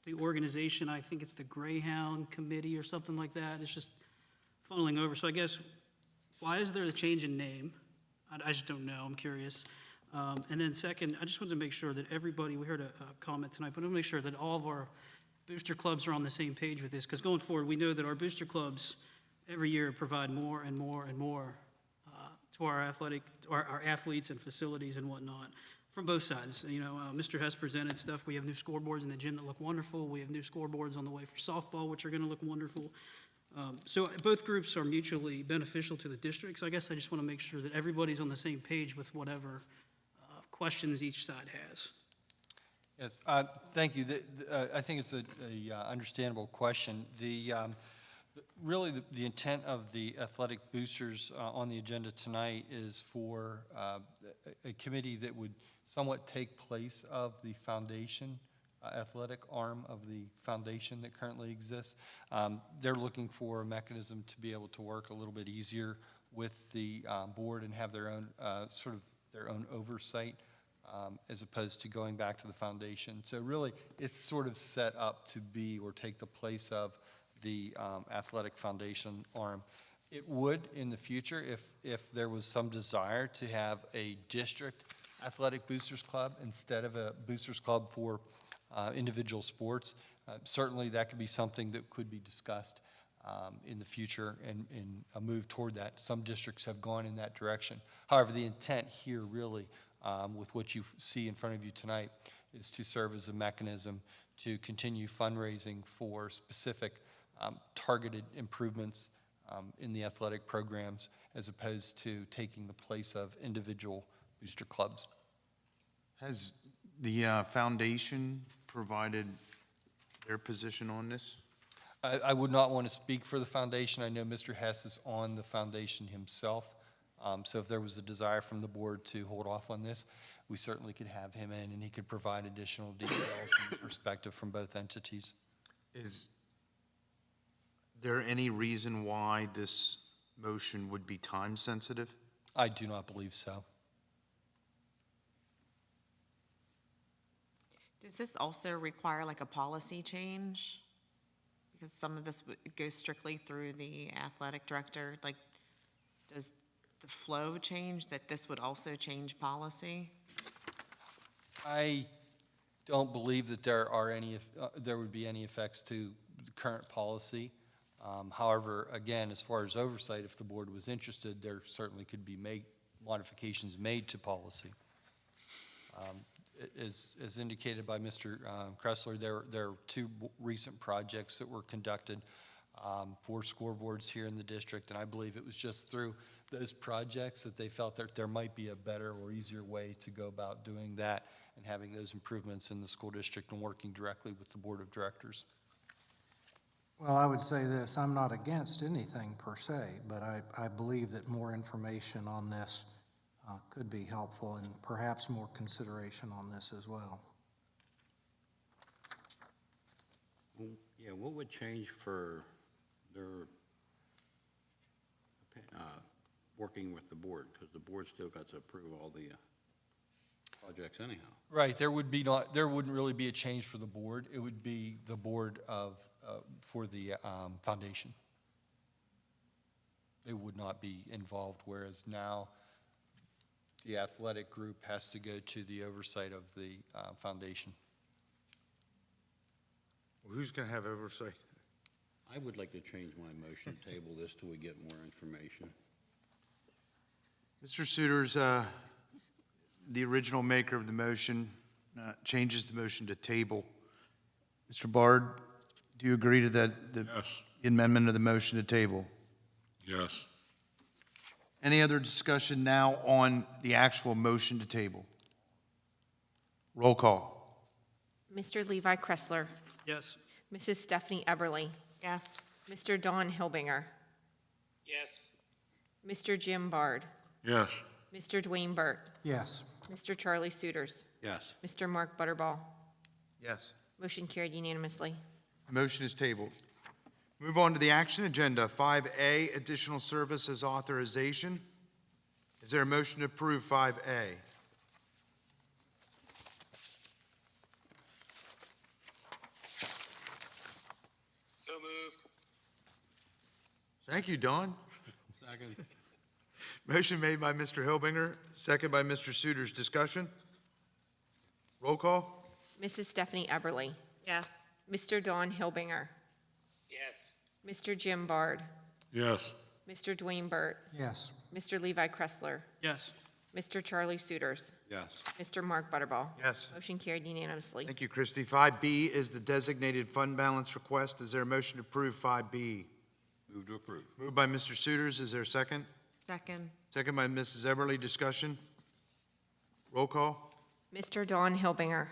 the organization. I think it's the Greyhound Committee or something like that. It's just funneling over. So I guess, why is there a change in name? I just don't know. I'm curious. And then second, I just wanted to make sure that everybody, we heard a comment tonight, but I want to make sure that all of our booster clubs are on the same page with this, because going forward, we know that our booster clubs every year provide more and more and more to our athletes and facilities and whatnot from both sides. You know, Mr. Hess presented stuff. We have new scoreboards in the gym that look wonderful. We have new scoreboards on the way for softball, which are going to look wonderful. So both groups are mutually beneficial to the district. So I guess I just want to make sure that everybody's on the same page with whatever questions each side has. Yes, thank you. I think it's a understandable question. Really, the intent of the athletic boosters on the agenda tonight is for a committee that would somewhat take place of the foundation, athletic arm of the foundation that currently exists. They're looking for a mechanism to be able to work a little bit easier with the board and have their own sort of their own oversight as opposed to going back to the foundation. So really, it's sort of set up to be or take the place of the athletic foundation arm. It would in the future, if there was some desire to have a district athletic boosters club instead of a boosters club for individual sports, certainly that could be something that could be discussed in the future and a move toward that. Some districts have gone in that direction. However, the intent here really with what you see in front of you tonight is to serve as a mechanism to continue fundraising for specific targeted improvements in the athletic programs as opposed to taking the place of individual booster clubs. Has the foundation provided their position on this? I would not want to speak for the foundation. I know Mr. Hess is on the foundation himself, So if there was a desire from the board to hold off on this, we certainly could have him in, and he could provide additional details and perspective from both entities. Is there any reason why this motion would be time-sensitive? I do not believe so. Does this also require like a policy change? Because some of this goes strictly through the athletic director. Like, does the flow change that this would also change policy? I don't believe that there are any, there would be any effects to the current policy. However, again, as far as oversight, if the board was interested, there certainly could be modifications made to policy. As indicated by Mr. Kressler, there are two recent projects that were conducted for scoreboards here in the district, and I believe it was just through those projects that they felt that there might be a better or easier way to go about doing that and having those improvements in the school district and working directly with the board of directors. Well, I would say this, I'm not against anything per se, but I believe that more information on this could be helpful, and perhaps more consideration on this as well. Yeah, what would change for their working with the board? Because the board still got to approve all the projects anyhow. Right, there wouldn't really be a change for the board. It would be the board for the foundation. It would not be involved, whereas now the athletic group has to go to the oversight of the foundation. Well, who's going to have oversight? I would like to change my motion, table this till we get more information. Mr. Suiters, the original maker of the motion changes the motion to table. Mr. Bard, do you agree to that, the Yes. amendment of the motion to table? Yes. Any other discussion now on the actual motion to table? Roll call. Mr. Levi Kressler, Yes. Mrs. Stephanie Eberly, Yes. Mr. Don Hilbinger, Yes. Mr. Jim Bard, Yes. Mr. Dwayne Burt, Yes. Mr. Charlie Suiters, Yes. Mr. Mark Butterball. Yes. Motion carried unanimously. Motion is tabled. Move on to the action agenda. 5A, additional services authorization. Is there a motion to approve 5A? So moved. Thank you, Don. Second. Motion made by Mr. Hilbinger, second by Mr. Suiters. Discussion? Roll call? Mrs. Stephanie Eberly, Yes. Mr. Don Hilbinger, Yes. Mr. Jim Bard, Yes. Mr. Dwayne Burt, Yes. Mr. Levi Kressler, Yes. Mr. Charlie Suiters, Yes. Mr. Mark Butterball. Yes. Motion carried unanimously. Thank you, Christie. 5B is the designated fund balance request. Is there a motion to approve 5B? Move to approve. Moved by Mr. Suiters. Is there a second? Second. Second by Mrs. Eberly. Discussion? Roll call? Mr. Don Hilbinger,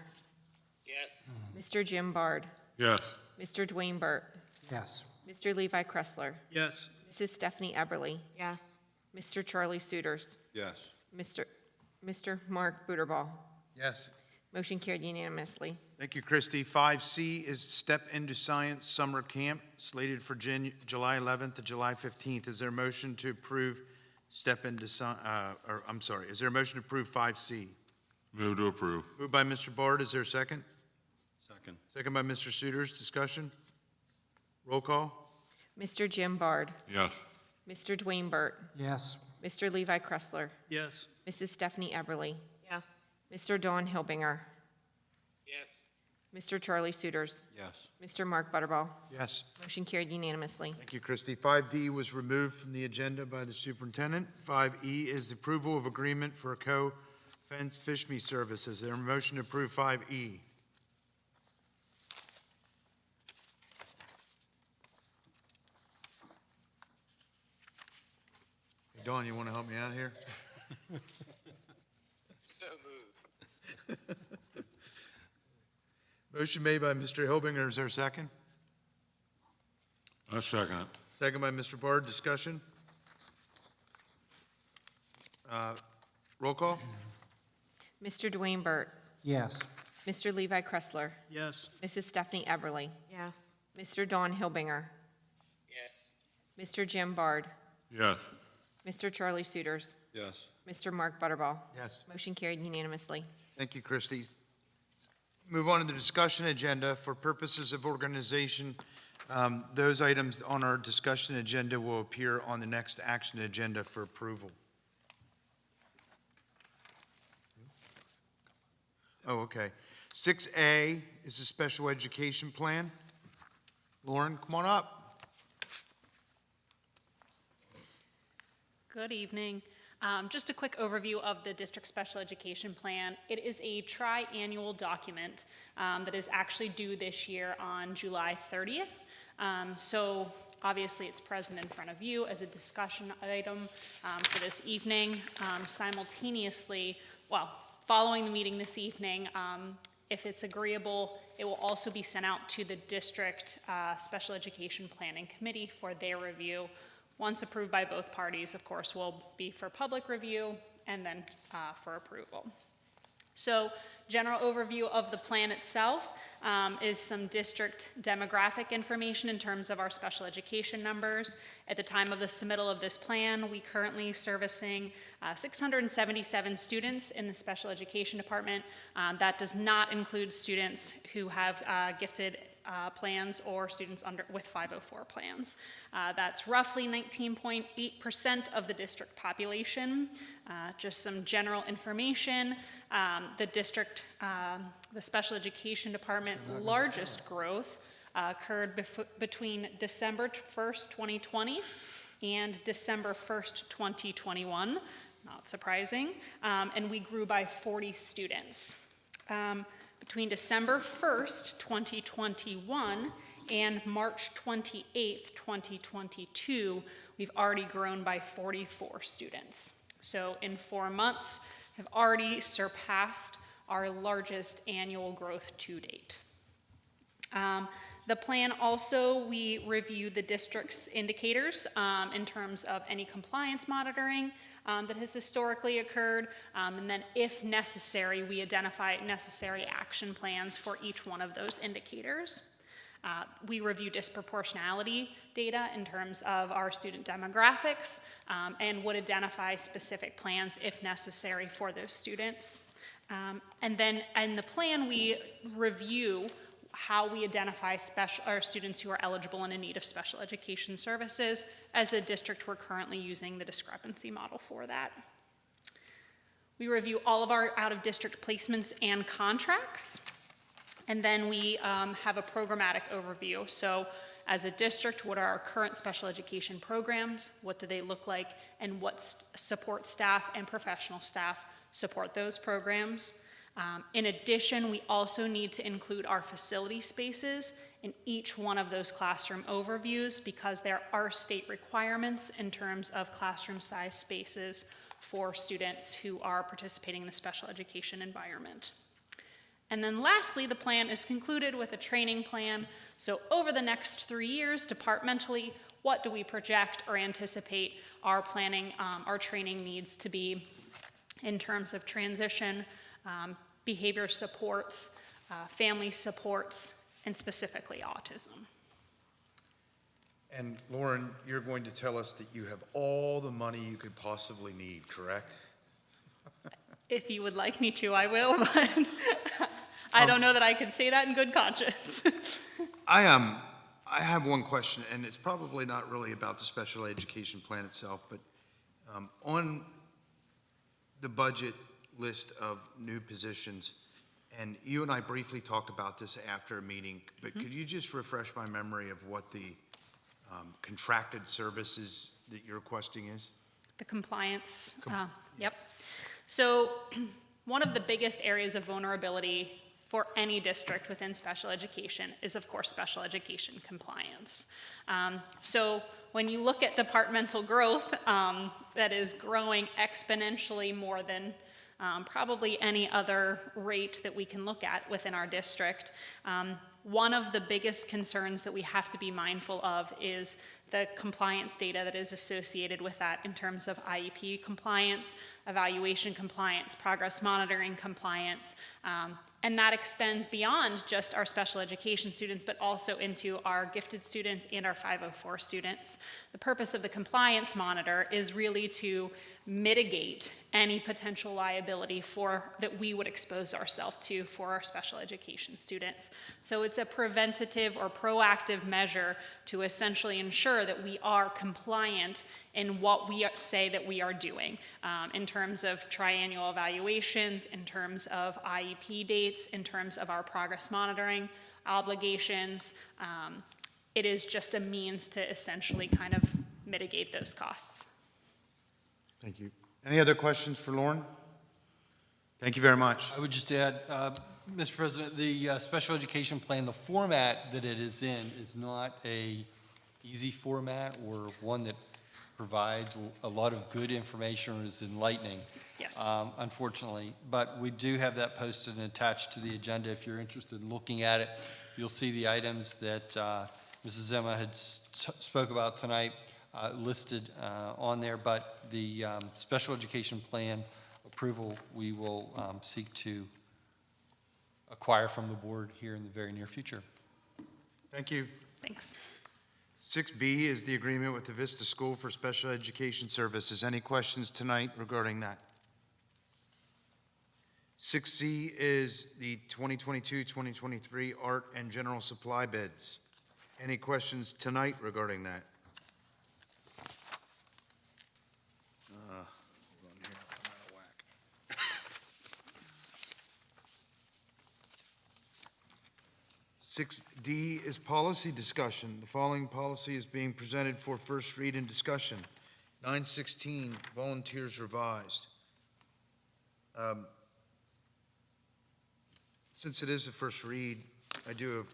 Yes. Mr. Jim Bard, Yes. Mr. Dwayne Burt, Yes. Mr. Levi Kressler, Yes. Mrs. Stephanie Eberly, Yes. Mr. Charlie Suiters, Yes. Mr. Mark Butterball. Yes. Motion carried unanimously. Thank you, Christie. 5C is Step Into Science Summer Camp slated for July 11th to July 15th. Is there a motion to approve is there a motion to approve 5C? Move to approve. Moved by Mr. Bard. Is there a second? Second. Second by Mr. Suiters. Discussion? Roll call? Mr. Jim Bard, Yes. Mr. Dwayne Burt, Yes. Mr. Levi Kressler, Yes. Mrs. Stephanie Eberly, Yes. Mr. Don Hilbinger, Yes. Mr. Charlie Suiters, Yes. Mr. Mark Butterball. Yes. Motion carried unanimously. Thank you, Christie. 5D was removed from the agenda by the superintendent. 5E is the approval of agreement for a co-fence fish meat service. Is there a motion to approve 5E? Hey, Dawn, you want to help me out here? So moved. Motion made by Mr. Hilbinger. Is there a second? I second it. Second by Mr. Bard. Discussion? Roll call? Mr. Dwayne Burt, Yes. Mr. Levi Kressler, Yes. Mrs. Stephanie Eberly, Yes. Mr. Don Hilbinger, Yes. Mr. Jim Bard, Yes. Mr. Charlie Suiters, Yes. Mr. Mark Butterball. Yes. Motion carried unanimously. Thank you, Christie. Move on to the discussion agenda. For purposes of organization, those items on our discussion agenda will appear on the next action agenda for approval. Oh, okay. 6A is the special education plan. Lauren, come on up. Good evening. Just a quick overview of the district special education plan. It is a tri-annual document that is actually due this year on July 30th. So obviously it's present in front of you as a discussion item for this evening. Simultaneously, well, following the meeting this evening, if it's agreeable, it will also be sent out to the district special education planning committee for their review. Once approved by both parties, of course, will be for public review and then for approval. So, general overview of the plan itself is some district demographic information in terms of our special education numbers. At the time of the submittal of this plan, we currently servicing 677 students in the special education department. That does not include students who have gifted plans or students with 504 plans. That's roughly 19.8% of the district population. Just some general information. The district, the special education department largest growth occurred between December 1st, 2020 and December 1st, 2021. Not surprising. And we grew by 40 students. Between December 1st, 2021 and March 28th, 2022, we've already grown by 44 students. So in 4 months, have already surpassed our largest annual growth to date. The plan also, we review the district's indicators in terms of any compliance monitoring that has historically occurred, and then if necessary, we identify necessary action plans for each one of those indicators. We review disproportionality data in terms of our student demographics and would identify specific plans if necessary for those students. And then in the plan, we review how we identify our students who are eligible and in need of special education services. As a district, we're currently using the discrepancy model for that. We review all of our out-of-district placements and contracts. And then we have a programmatic overview. So as a district, what are our current special education programs? What do they look like? And what support staff and professional staff support those programs? In addition, we also need to include our facility spaces in each one of those classroom overviews because there are state requirements in terms of classroom size spaces for students who are participating in the special education environment. And then lastly, the plan is concluded with a training plan. So over the next 3 years, departmentally, what do we project or anticipate our planning, our training needs to be in terms of transition, behavior supports, family supports, and specifically autism. And Lauren, you're going to tell us that you have all the money you could possibly need, correct? If you would like me to, I will, but I don't know that I can say that in good conscience. I have one question, and it's probably not really about the special education plan itself, but on the budget list of new positions, and you and I briefly talked about this after a meeting, but could you just refresh my memory of what the contracted services that you're requesting is? The compliance, yep. So one of the biggest areas of vulnerability for any district within special education is, of course, special education compliance. So when you look at departmental growth, that is growing exponentially more than probably any other rate that we can look at within our district. One of the biggest concerns that we have to be mindful of is the compliance data that is associated with that in terms of IEP compliance, evaluation compliance, progress monitoring compliance, and that extends beyond just our special education students, but also into our gifted students and our 504 students. The purpose of the compliance monitor is really to mitigate any potential liability that we would expose ourselves to for our special education students. So it's a preventative or proactive measure to essentially ensure that we are compliant in what we say that we are doing in terms of triennial evaluations, in terms of IEP dates, in terms of our progress monitoring obligations. It is just a means to essentially kind of mitigate those costs. Thank you. Any other questions for Lauren? Thank you very much. I would just add, Mr. President, the special education plan, the format that it is in is not a easy format or one that provides a lot of good information or is enlightening. Yes. Unfortunately, but we do have that posted and attached to the agenda. If you're interested in looking at it, you'll see the items that Mrs. Emma had spoke about tonight listed on there, but the special education plan approval we will seek to acquire from the board here in the very near future. Thank you. Thanks. 6B is the agreement with the Vista School for Special Education Services. Any questions tonight regarding that? 6C is the 2022-2023 art and general supply bids. Any questions tonight regarding that? Hold on here, I'm out of whack. 6D is policy discussion. The following policy is being presented for first read and discussion. 916, volunteers revised. Since it is the first read, I do have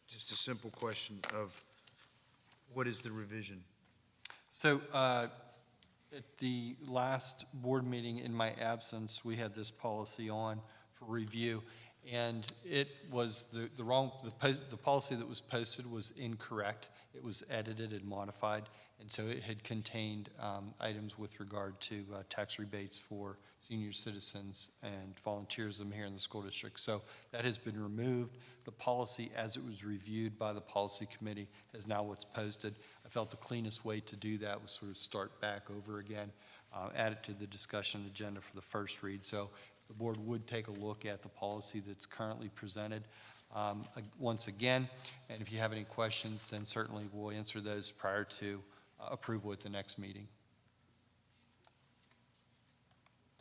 just a simple question of what is the revision? So at the last board meeting in my absence, we had this policy on for review, and it was the policy that was posted was incorrect. It was edited and modified, and so it had contained items with regard to tax rebates for senior citizens and volunteerism here in the school district. So that has been removed. The policy, as it was reviewed by the policy committee, is now what's posted. I felt the cleanest way to do that was sort of start back over again, add it to the discussion agenda for the first read. So if the board would take a look at the policy that's currently presented once again, and if you have any questions, then certainly we'll answer those prior to approval at the next meeting.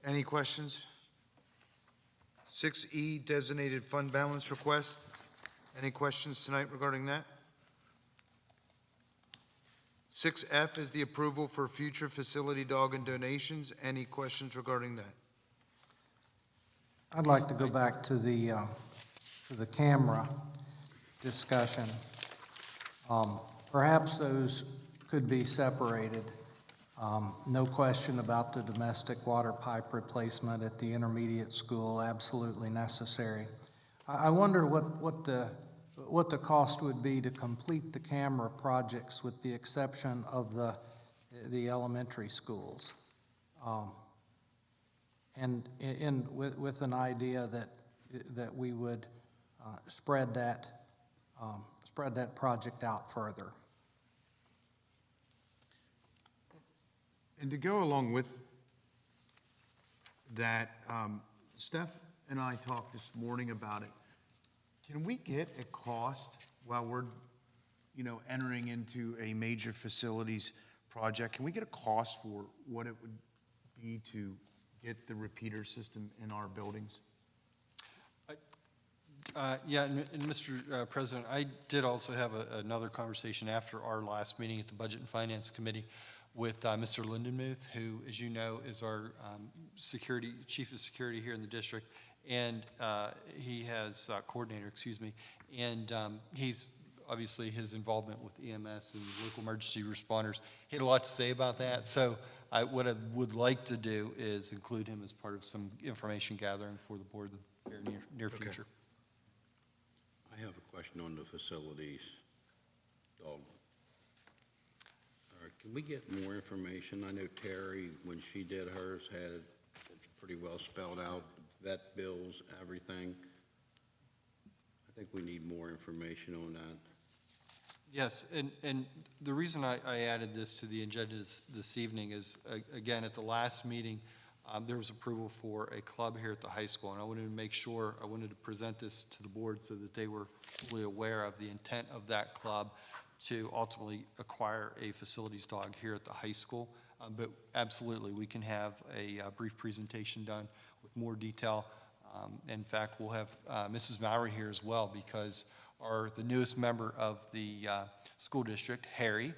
Any questions? 6E, designated fund balance request. Any questions tonight regarding that? 6F is the approval for future facility dog and donations. Any questions regarding that? I'd like to go back to the camera discussion. Perhaps those could be separated. No question about the domestic water pipe replacement at the intermediate school, absolutely necessary. I wonder what the cost would be to complete the camera projects with the exception of the elementary schools. And with an idea that we would spread that project out further. And to go along with that, Steph and I talked this morning about it. Can we get a cost while we're, entering into a major facilities project? Can we get a cost for what it would be to get the repeater system in our buildings? Yeah, and Mr. President, I did also have another conversation after our last meeting at the Budget and Finance Committee with Mr. Lindenmuth, who, as you know, is our chief of security here in the district, and he has coordinator, excuse me, and he's obviously his involvement with EMS and local emergency responders. He had a lot to say about that. So what I would like to do is include him as part of some information gathering for the board in the very near future. I I have a question on the facilities dog. All right, can we get more information? I know Terry, when she did hers, had it pretty well spelled out, vet bills, everything. I think we need more information on that. Yes, and the reason I added this to the agenda this evening is, again, at the last meeting, there was approval for a club here at the high school, and I wanted to make sure, I wanted to present this to the board so that they were fully aware of the intent of that club to ultimately acquire a facilities dog here at the high school. But absolutely, we can have a brief presentation done with more detail. In fact, we'll have Mrs. Mowry here as well, because the newest member of the school district, Harry,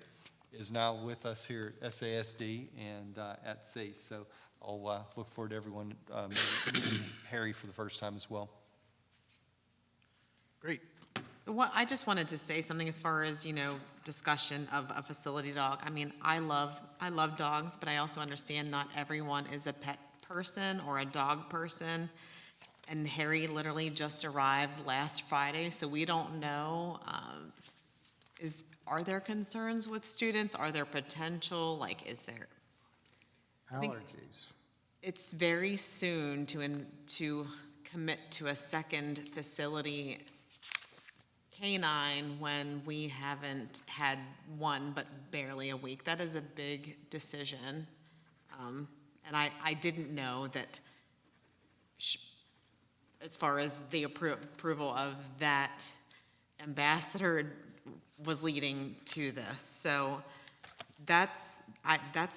is now with us here at SASD and at SACE. So I'll look forward to everyone meeting Harry for the first time as well. Great. So I just wanted to say something as far as, discussion of a facility dog. I mean, I love dogs, but I also understand not everyone is a pet person or a dog person. And Harry literally just arrived last Friday, so we don't know, are there concerns with students? Are there potential, is there? Allergies. It's very soon to commit to a second facility canine when we haven't had one but barely a week. That is a big decision. And I didn't know that as far as the approval of that ambassador was leading to this. So that's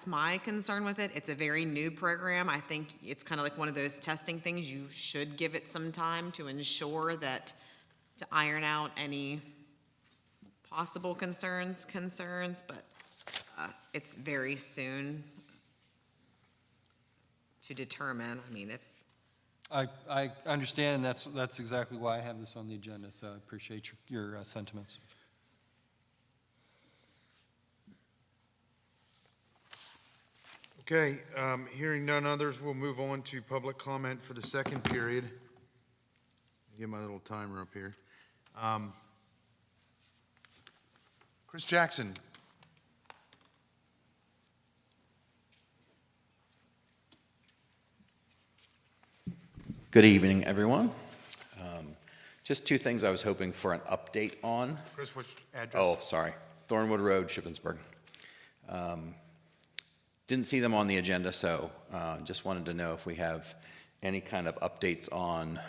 my concern with it. It's a very new program. I think it's kind of like one of those testing things. You should give it some time to ensure that, to iron out any possible concerns, but it's very soon to determine. I mean, if I understand, and that's exactly why I have this on the agenda, so I appreciate your sentiments. Okay, hearing none others, we'll move on to public comment for the second period. Get my little timer up here. Chris Jackson. Good evening, everyone. Just two things I was hoping for an update on. Chris, which address? Oh, sorry. Thornwood Road, Shippensburg. Didn't see them on the agenda, so just wanted to know if we have any kind of updates on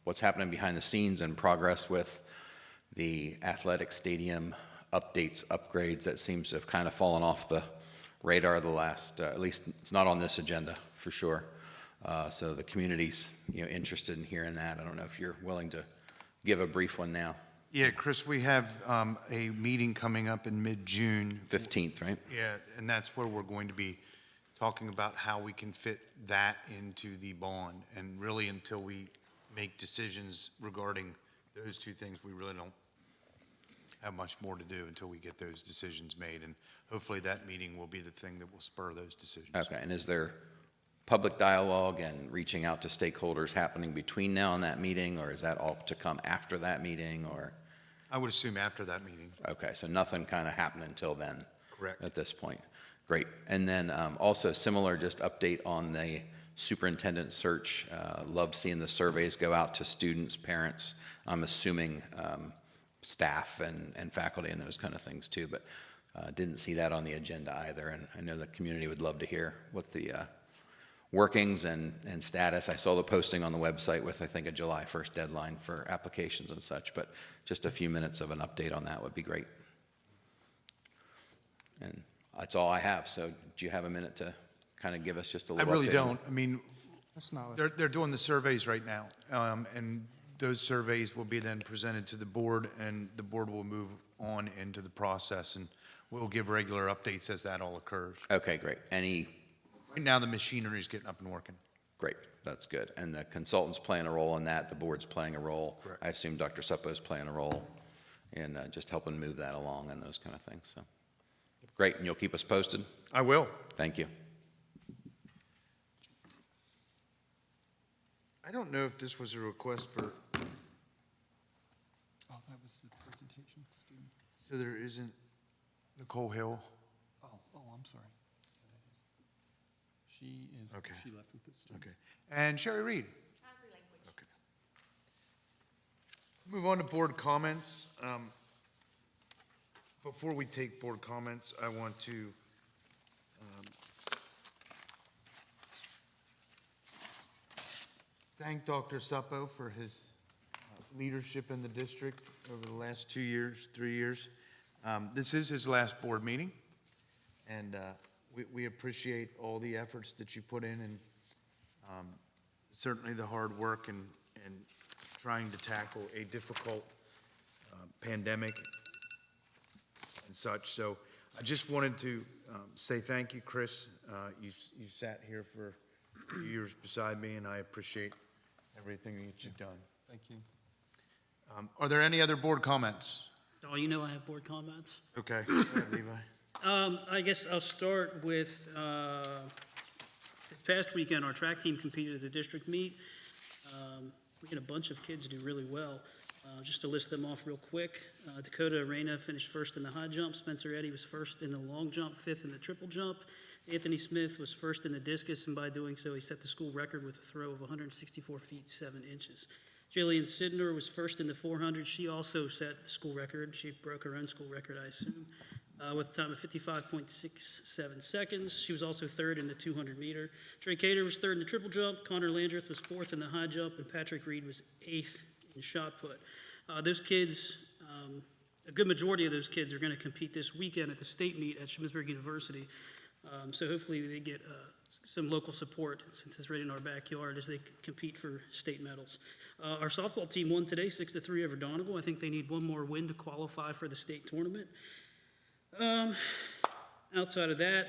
what's happening behind the scenes and progress with the athletic stadium updates, upgrades that seems to have kind of fallen off the radar the last, at least it's not on this agenda for sure. So the community's interested in hearing that. I don't know if you're willing to give a brief one now. Yeah, Chris, we have a meeting coming up in mid-June. 15th, right? Yeah, and that's where we're going to be talking about how we can fit that into the bond. And really, until we make decisions regarding those two things, we really don't have much more to do until we get those decisions made. And hopefully that meeting will be the thing that will spur those decisions. Okay, and is there public dialogue and reaching out to stakeholders happening between now and that meeting, or is that all to come after that meeting, or? I would assume after that meeting. Okay, so nothing kind of happened until then? Correct. At this point. Great. And then also similar, just update on the superintendent search. Loved seeing the surveys go out to students, parents, I'm assuming staff and faculty and those kind of things too, but didn't see that on the agenda either. And I know the community would love to hear what the workings and status. I saw the posting on the website with, I think, a July 1st deadline for applications and such, but just a few minutes of an update on that would be great. And that's all I have. So do you have a minute to kind of give us just a little I really update? don't. I mean, That's not they're doing the surveys right now. And those surveys will be then presented to the board, and the board will move on into the process, and we'll give regular updates as that all occurs. Okay, great. Right now, the machinery is getting up and working. Great, that's good. And the consultant's playing a role in that, the board's playing a role. Correct. I assume Dr. Suppo's playing a role in just helping move that along and those kind of things, so. Great, and you'll keep us posted? I will. Thank you. I don't know if this was a request for, Oh, that So there isn't Nicole Hill? Oh, I'm sorry. She is, Okay. she left with the students. Okay. And Sherry Reed? Okay. Move on to board comments. Before we take board comments, I want to thank Dr. Suppo for his leadership in the district over the last 2 years, 3 years. This is his last board meeting, and we appreciate all the efforts that you put in, and certainly the hard work and trying to tackle a difficult pandemic and such. So I just wanted to say thank you, Chris. You sat here for a few years beside me, and I appreciate everything that you've done. Thank you. Are there any other board comments? Oh, you know I have board comments. Okay, go ahead, Levi. I guess I'll start with, this past weekend, our track team competed at the district meet. We had a bunch of kids do really well. Just to list them off real quick, Dakota Arena finished first in the high jump. Spencer Eddy was first in the long jump, fifth in the triple jump. Anthony Smith was first in the discus, and by doing so, he set the school record with a throw of 164 feet, 7 inches. Jillian Sidner was first in the 400. She also set the school record. She broke her own school record, I assume, with a time of 55.67 seconds. She was also third in the 200 meter. Trey Cater was third in the triple jump. Connor Landreth was fourth in the high jump, and Patrick Reed was eighth in shot put. Those kids, a good majority of those kids are going to compete this weekend at the state meet at Schmittsburg University. So hopefully they get some local support since it's right in our backyard as they compete for state medals. Our softball team won today 6-3 over Donegal. I think they need one more win to qualify for the state tournament. Outside of that,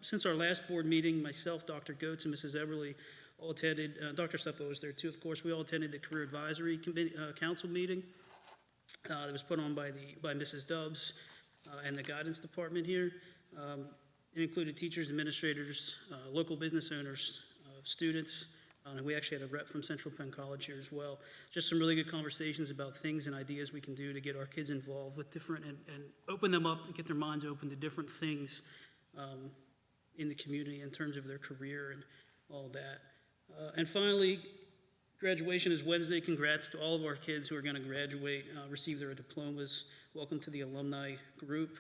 since our last board meeting, myself, Dr. Goetz, and Mrs. Eberly all attended, Dr. Suppo was there too, of course. We all attended the Career Advisory Council meeting that was put on by Mrs. Dubbs and the guidance department here. It included teachers, administrators, local business owners, students, and we actually had a rep from Central Penn College here as well. Just some really good conversations about things and ideas we can do to get our kids involved with different, and open them up, to get their minds open to different things in the community in terms of their career and all that. And finally, graduation is Wednesday. Congrats to all of our kids who are going to graduate, receive their diplomas. Welcome to the alumni group.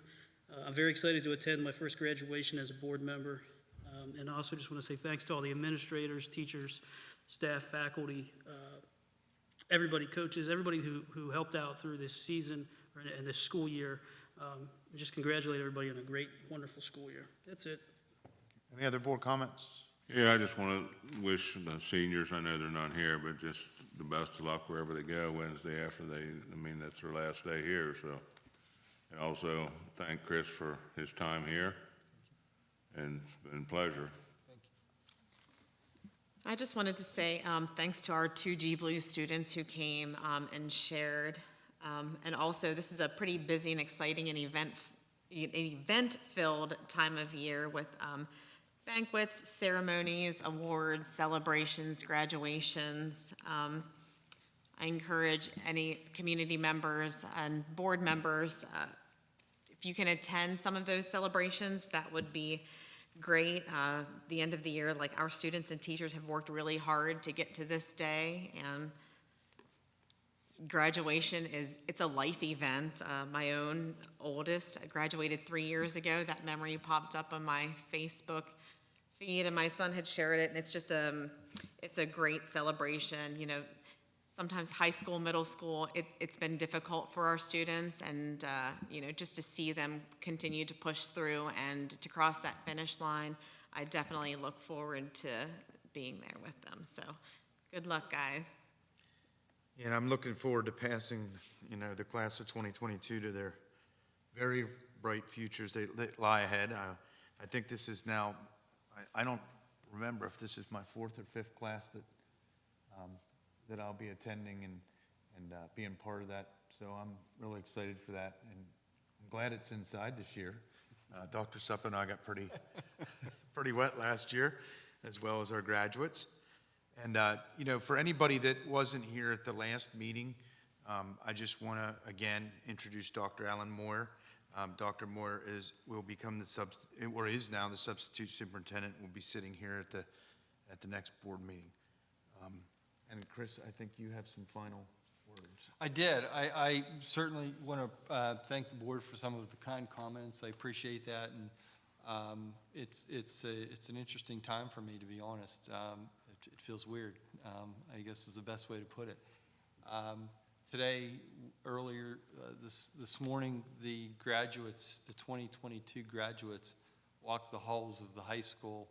I'm very excited to attend my first graduation as a board member. And I also just want to say thanks to all the administrators, teachers, staff, faculty, everybody, coaches, everybody who helped out through this season and this school year. Just congratulate everybody on a great, wonderful school year. That's it. Any other board comments? Yeah, I just want to wish the seniors, I know they're not here, but just the best of luck wherever they go Wednesday after that's their last day here, so. And also thank Chris for his time here, and it's been a pleasure. I just wanted to say thanks to our 2 G Blue students who came and shared. And also, this is a pretty busy and exciting and event-filled time of year with banquets, ceremonies, awards, celebrations, graduations. I encourage any community members and board members, if you can attend some of those celebrations, that would be great. The end of the year, like, our students and teachers have worked really hard to get to this day, and graduation it's a life event. My own oldest graduated 3 years ago. That memory popped up on my Facebook feed, and my son had shared it, and it's just it's a great celebration. You know, sometimes high school, middle school, it's been difficult for our students, and you know, just to see them continue to push through and to cross that finish line, I definitely look forward to being there with them. So good luck, guys. And I'm looking forward to passing, the class of 2022 to their very bright futures that lie ahead. I think this is now, I don't remember if this is my 4th or 5th class that I'll be attending and being part of that. So I'm really excited for that, and I'm glad it's inside this year. Dr. Supp and I got pretty wet last year, as well as our graduates. And, for anybody that wasn't here at the last meeting, I just want to, again, introduce Dr. Alan Moore. Dr. Moore will become is now the substitute superintendent, will be sitting here at the next board meeting. And Chris, I think you have some final words. I did. I certainly want to thank the board for some of the kind comments. I appreciate that, and it's an interesting time for me, to be honest. It feels weird, I guess is the best way to put it. Today, earlier this morning, the graduates, the 2022 graduates, walked the halls of the high school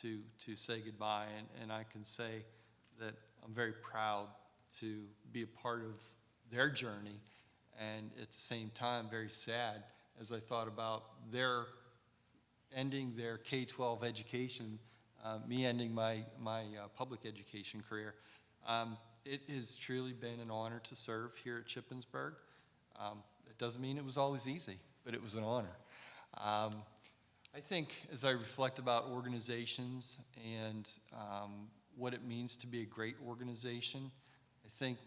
to say goodbye, and I can say that I'm very proud to be a part of their journey, and at the same time very sad as I thought about their ending their K-12 education, me ending my public education career. It has truly been an honor to serve here at Shippensburg. It doesn't mean it was always easy, but it was an honor. I think as I reflect about organizations and what it means to be a great organization, I think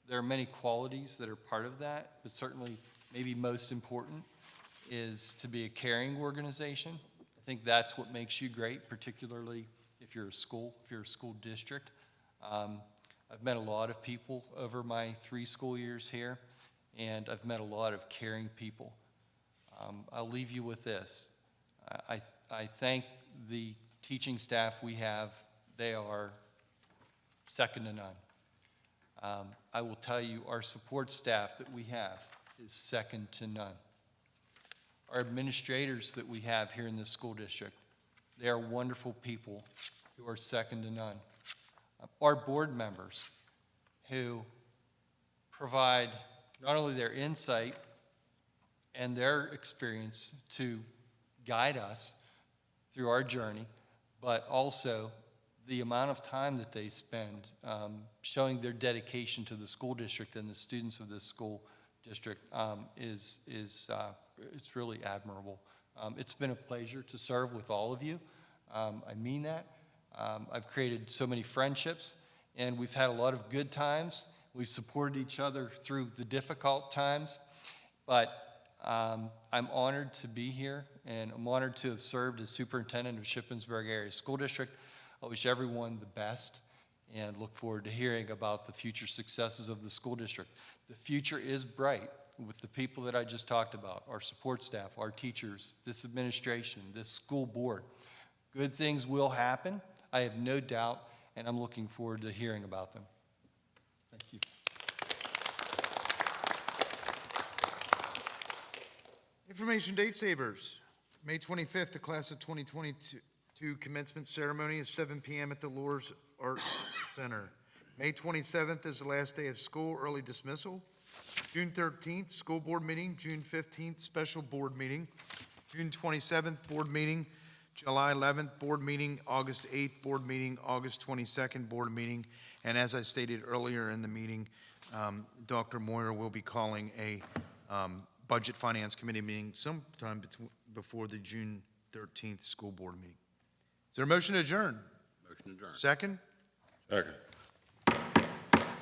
there are many qualities that are part of that, but certainly maybe most important is to be a caring organization. I think that's what makes you great, particularly if you're a school district. I've met a lot of people over my 3 school years here, and I've met a lot of caring people. I'll leave you with this. I thank the teaching staff we have. They are second to none. I will tell you, our support staff that we have is second to none. Our administrators that we have here in this school district, they are wonderful people who are second to none. Our board members who provide not only their insight and their experience to guide us through our journey, but also the amount of time that they spend showing their dedication to the school district and the students of this school district it's really admirable. It's been a pleasure to serve with all of you. I mean that. I've created so many friendships, and we've had a lot of good times. We've supported each other through the difficult times, but I'm honored to be here, and I'm honored to have served as superintendent of Shippensburg Area School District. I wish everyone the best and look forward to hearing about the future successes of the school district. The future is bright with the people that I just talked about, our support staff, our teachers, this administration, this school board. Good things will happen, I have no doubt, and I'm looking forward to hearing about them. Thank you. Information date savers. May 25th, the class of 2022 commencement ceremony is 7 p.m. at the Lohr's Arts Center. May 27th is the last day of school, early dismissal. June 13th, school board meeting. June 15th, special board meeting. June 27th, board meeting. July 11th, board meeting. August 8th, board meeting. August 22nd, board meeting. And as I stated earlier in the meeting, Dr. Moyer will be calling a Budget Finance Committee meeting sometime before the June 13th school board meeting. Is there a motion to adjourn? Motion adjourned. Second? Second.